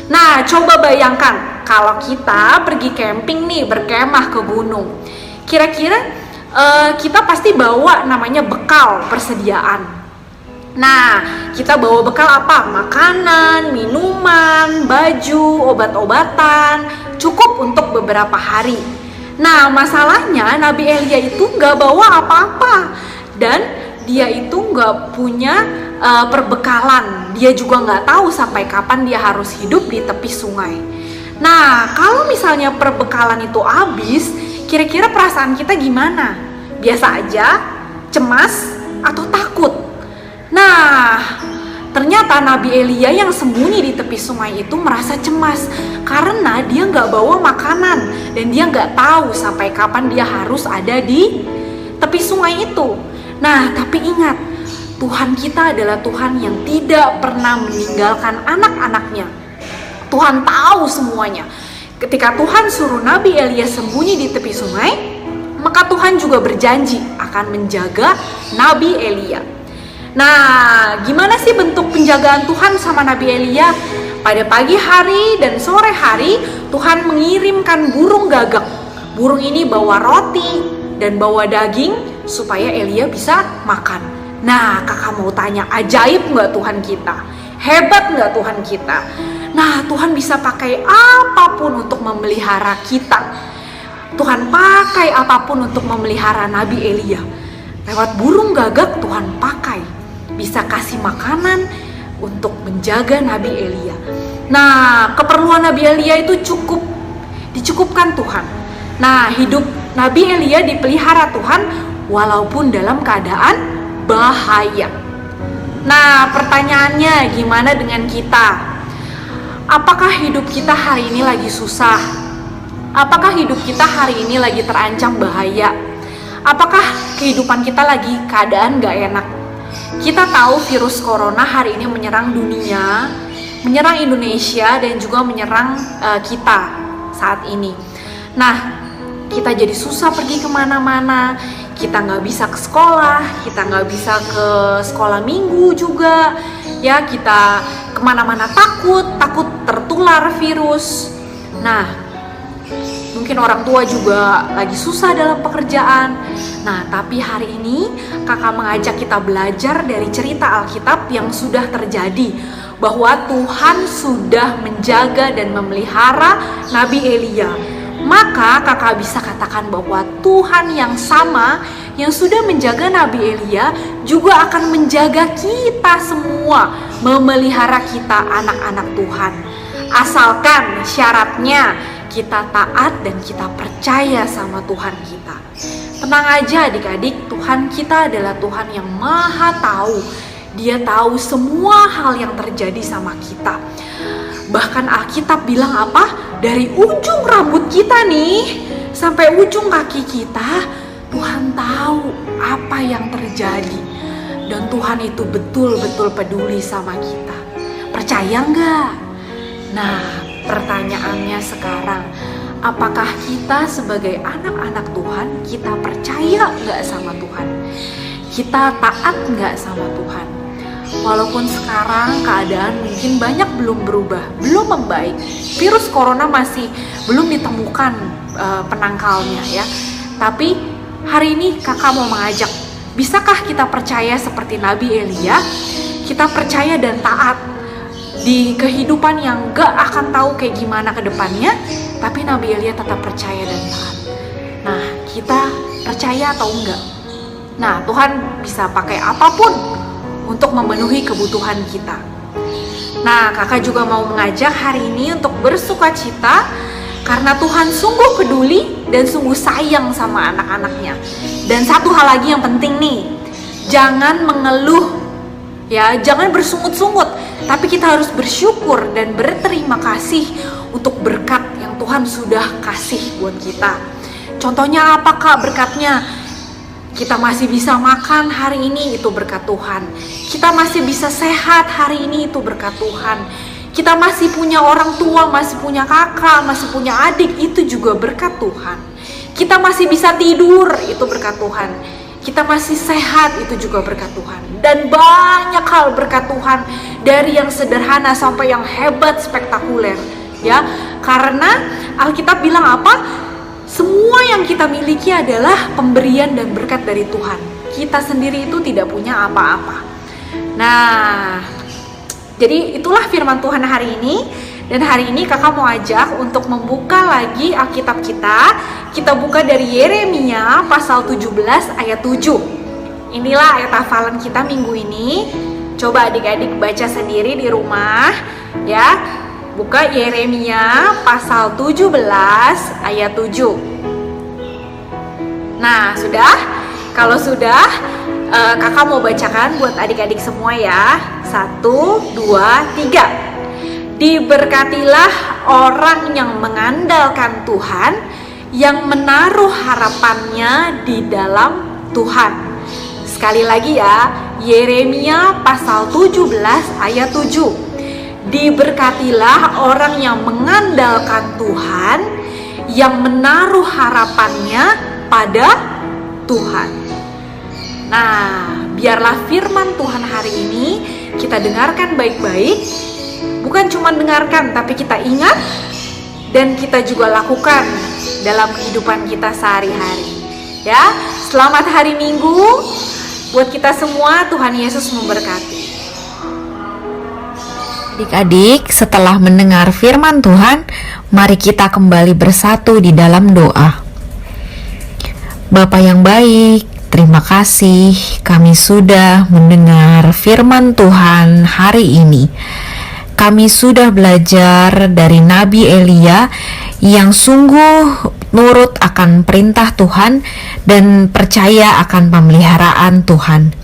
Nah, coba bayangkan kalau kita pergi camping nih, berkemah ke gunung. Kira-kira kita pasti bawa namanya bekal persediaan. Nah, kita bawa bekal apa? Makanan, minuman, baju, obat-obatan, cukup untuk beberapa hari. Nah, masalahnya Nabi Elia itu gak bawa apa-apa, dan dia itu gak punya perbekalan. Dia juga gak tahu sampai kapan dia harus hidup di tepi sungai. Nah, kalau misalnya perbekalan itu habis, kira-kira perasaan kita gimana? Biasa aja, cemas, atau takut? Nah, ternyata Nabi Elia yang sembunyi di tepi sungai itu merasa cemas karena dia nggak bawa makanan dan dia nggak tahu sampai kapan dia harus ada di tepi sungai itu. Nah, tapi ingat, Tuhan kita adalah Tuhan yang tidak pernah meninggalkan anak-anaknya. Tuhan tahu semuanya. Ketika Tuhan suruh Nabi Elia sembunyi di tepi sungai, maka Tuhan juga berjanji akan menjaga Nabi Elia. Nah, gimana sih bentuk penjagaan Tuhan sama Nabi Elia? Pada pagi hari dan sore hari, Tuhan mengirimkan burung gagak. Burung ini bawa roti dan bawa daging supaya Elia bisa makan. Nah, kakak mau tanya, ajaib nggak Tuhan kita? Hebat nggak Tuhan kita? Nah, Tuhan bisa pakai apapun untuk memelihara kita. Tuhan pakai apapun untuk memelihara Nabi Elia. Lewat burung gagak Tuhan pakai. Bisa kasih makanan untuk menjaga Nabi Elia. Nah, keperluan Nabi Elia itu dicukupkan Tuhan. Nah, hidup Nabi Elia dipelihara Tuhan walaupun dalam keadaan bahaya. Nah, pertanyaannya gimana dengan kita? Apakah hidup kita hari ini lagi susah? Apakah hidup kita hari ini lagi terancam bahaya? Apakah kehidupan kita lagi keadaan gak enak? Kita tahu virus corona hari ini menyerang dunia, menyerang Indonesia, dan juga menyerang kita saat ini. Nah, kita jadi susah pergi kemana-mana, kita nggak bisa ke sekolah, kita nggak bisa ke sekolah minggu juga, ya kita kemana-mana takut tertular virus. Nah, mungkin orang tua juga lagi susah dalam pekerjaan. Nah, tapi hari ini kakak mengajak kita belajar dari cerita Alkitab yang sudah terjadi, bahwa Tuhan sudah menjaga dan memelihara Nabi Elia. Maka kakak bisa katakan bahwa Tuhan yang sama yang sudah menjaga Nabi Elia juga akan menjaga kita semua, memelihara kita anak-anak Tuhan. Asalkan syaratnya kita taat dan kita percaya sama Tuhan kita. Tenang aja adik-adik, Tuhan kita adalah Tuhan yang maha tahu. Dia tahu semua hal yang terjadi sama kita. Bahkan Alkitab bilang apa? Dari ujung rambut kita nih sampai ujung kaki kita, Tuhan tahu apa yang terjadi. Dan Tuhan itu betul-betul peduli sama kita. Percaya nggak? Nah, pertanyaannya sekarang, apakah kita sebagai anak-anak Tuhan, kita percaya nggak sama Tuhan? Kita taat nggak sama Tuhan? Walaupun sekarang keadaan mungkin banyak belum berubah, belum membaik, virus corona masih belum ditemukan penangkalnya ya. Tapi hari ini kakak mau mengajak, bisakah kita percaya seperti Nabi Elia? Kita percaya dan taat di kehidupan yang gak akan tahu kayak gimana ke depannya, tapi Nabi Elia tetap percaya dan taat. Nah, kita percaya atau enggak? Nah, Tuhan bisa pakai apapun untuk memenuhi kebutuhan kita. Nah, kakak juga mau mengajak hari ini untuk bersukacita karena Tuhan sungguh peduli dan sungguh sayang sama anak-anaknya. Dan satu hal lagi yang penting nih, jangan mengeluh ya, jangan bersungut-sungut, tapi kita harus bersyukur dan berterima kasih untuk berkat yang Tuhan sudah kasih buat kita. Contohnya apa Kak berkatnya? Kita masih bisa makan hari ini, itu berkat Tuhan. Kita masih bisa sehat hari ini, itu berkat Tuhan. Kita masih punya orang tua, masih punya kakak, masih punya adik, itu juga berkat Tuhan. Kita masih bisa tidur, itu berkat Tuhan. Kita masih sehat, itu juga berkat Tuhan. Dan banyak hal berkat Tuhan, dari yang sederhana sampai yang hebat, spektakuler. Ya, karena Alkitab bilang apa? Semua yang kita miliki adalah pemberian dan berkat dari Tuhan. Kita sendiri itu tidak punya apa-apa. Nah, jadi itulah firman Tuhan hari ini. Dan hari ini kakak mau ajak untuk membuka lagi Alkitab kita. Kita buka dari Yeremia pasal 17 ayat 7. Inilah ayat hafalan kita minggu ini. Coba adik-adik baca sendiri di rumah ya. Buka Yeremia pasal 17 ayat 7. Nah, sudah? Kalau sudah, kakak mau bacakan buat adik-adik semua ya. 1, 2, 3. Diberkatilah orang yang mengandalkan Tuhan, yang menaruh harapannya di dalam Tuhan. Sekali lagi ya, Yeremia pasal 17 ayat 7. Diberkatilah orang yang mengandalkan Tuhan, yang menaruh harapannya pada Tuhan. Nah, biarlah firman Tuhan hari ini kita dengarkan baik-baik. Bukan cuma dengarkan, tapi kita ingat dan kita juga lakukan dalam kehidupan kita sehari-hari. Ya, selamat hari Minggu buat kita semua. Tuhan Yesus memberkati. Adik-adik, setelah mendengar firman Tuhan, mari kita kembali bersatu di dalam doa. Bapa yang baik, terima kasih kami sudah mendengar firman Tuhan hari ini. Kami sudah belajar dari Nabi Elia yang sungguh nurut akan perintah Tuhan dan percaya akan pemeliharaan Tuhan.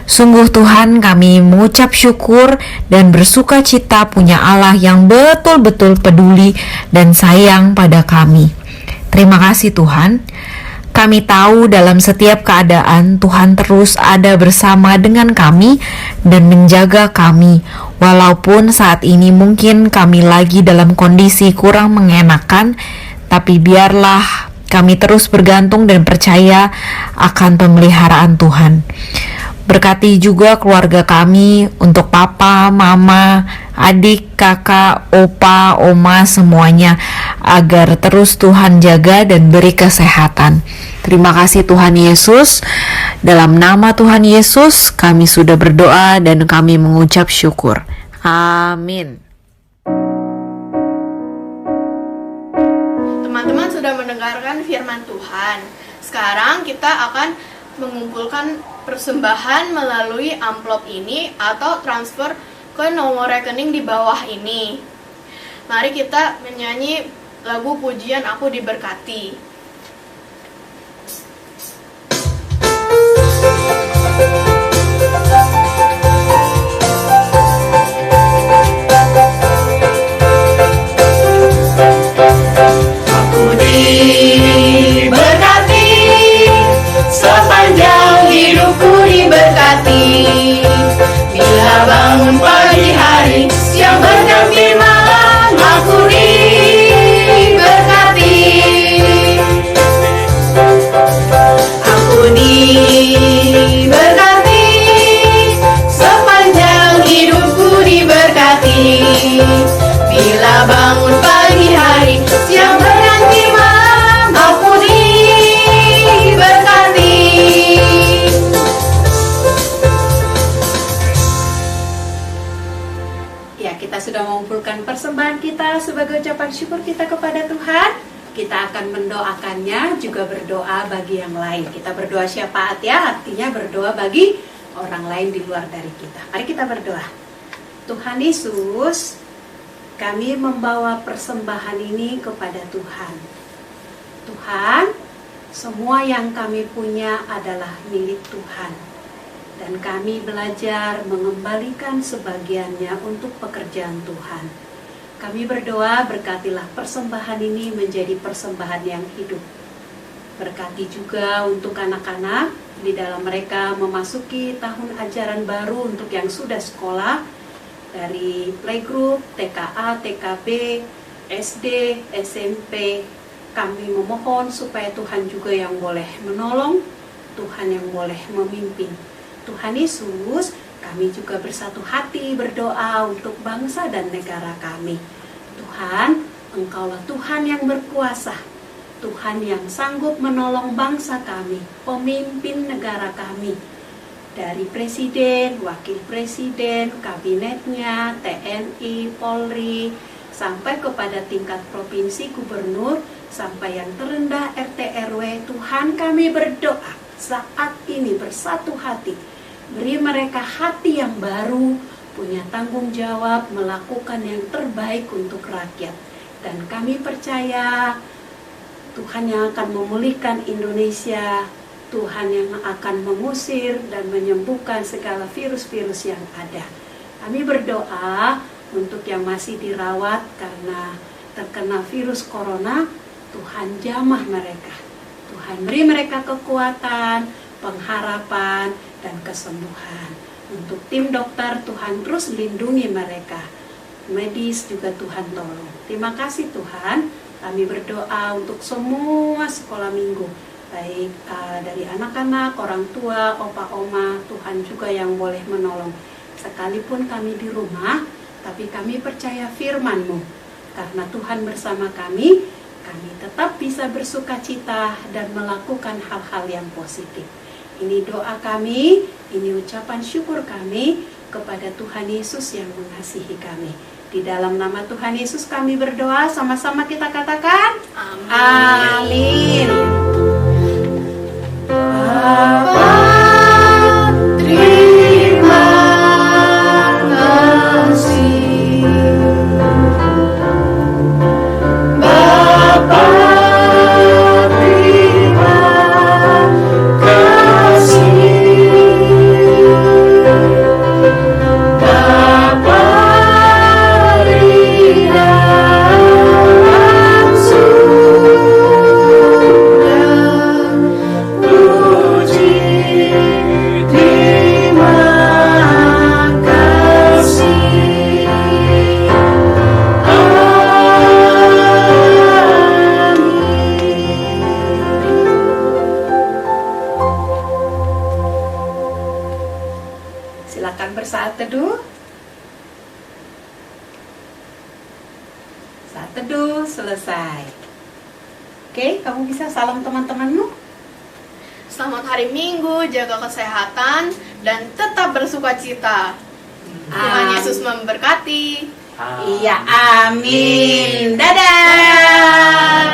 Sungguh Tuhan, kami mengucap syukur dan bersuka cita punya Allah yang betul-betul peduli dan sayang pada kami. Terima kasih Tuhan. Kami tahu dalam setiap keadaan Tuhan terus ada bersama dengan kami dan menjaga kami. Walaupun saat ini mungkin kami lagi dalam kondisi kurang mengenakan, tapi biarlah kami terus bergantung dan percaya akan pemeliharaan Tuhan. Berkati juga keluarga kami untuk papa, mama, adik, kakak, opa, oma, semuanya agar terus Tuhan jaga dan beri kesehatan. Terima kasih Tuhan Yesus. Dalam nama Tuhan Yesus kami sudah berdoa dan kami mengucap syukur. Amin. Teman-teman sudah mendengarkan firman Tuhan. Sekarang kita akan mengumpulkan persembahan melalui amplop ini atau transfer ke nomor rekening di bawah ini. Mari kita menyanyi lagu pujian Aku Diberkati. Aku diberkati, sepanjang hidupku diberkati. Bila bangun pagi hari, siang berganti malam, aku diberkati. Aku diberkati, sepanjang hidupku diberkati. Bila bangun pagi hari, siang berganti malam, aku diberkati. Ya, kita sudah mengumpulkan persembahan kita sebagai ucapan syukur kita kepada Tuhan. Kita akan mendoakannya, juga berdoa bagi yang lain. Kita berdoa syafaat ya, artinya berdoa bagi orang lain di luar dari kita. Mari kita berdoa. Tuhan Yesus, kami membawa persembahan ini kepada Tuhan. Tuhan, semua yang kami punya adalah milik Tuhan. Dan kami belajar mengembalikan sebagiannya untuk pekerjaan Tuhan. Kami berdoa, berkatilah persembahan ini menjadi persembahan yang hidup. Berkati juga untuk anak-anak di dalam mereka memasuki tahun ajaran baru untuk yang sudah sekolah, dari playgroup, TKA, TKB, SD, SMP. Kami memohon supaya Tuhan juga yang boleh menolong, Tuhan yang boleh memimpin. Tuhan Yesus, kami juga bersatu hati berdoa untuk bangsa dan negara kami. Tuhan, Engkaulah Tuhan yang berkuasa, Tuhan yang sanggup menolong bangsa kami, pemimpin negara kami, dari presiden, wakil presiden, kabinetnya, TNI, Polri, sampai kepada tingkat provinsi, gubernur, sampai yang terendah RT RW. Tuhan, kami berdoa saat ini bersatu hati, beri mereka hati yang baru, punya tanggung jawab melakukan yang terbaik untuk rakyat. Dan kami percaya Tuhan yang akan memulihkan Indonesia, Tuhan yang akan mengusir dan menyembuhkan segala virus-virus yang ada. Kami berdoa untuk yang masih dirawat karena terkena virus corona, Tuhan jamah mereka. Tuhan beri mereka kekuatan, pengharapan, dan kesembuhan. Untuk tim dokter, Tuhan terus lindungi mereka. Medis juga Tuhan tolong. Terima kasih Tuhan. Kami berdoa untuk semua sekolah minggu, baik dari anak-anak, orang tua, opa, oma, Tuhan juga yang boleh menolong. Sekalipun kami di rumah, tapi kami percaya firman-Mu. Karena Tuhan bersama kami tetap bisa bersuka cita dan melakukan hal-hal yang positif. Ini doa kami, ini ucapan syukur kami kepada Tuhan Yesus yang mengasihi kami. Di dalam nama Tuhan Yesus kami berdoa, sama-sama kita katakan amin. Bapa, terima kasih. Bapa, terima kasih. Bapa di dalam surga, puji, terima kasih. Silakan bersaat teduh. Saat teduh selesai. Oke, kamu bisa salam teman-temanmu. Selamat hari Minggu, jaga kesehatan, dan tetap bersuka cita. Tuhan Yesus memberkati. Iya, amin. Dadah.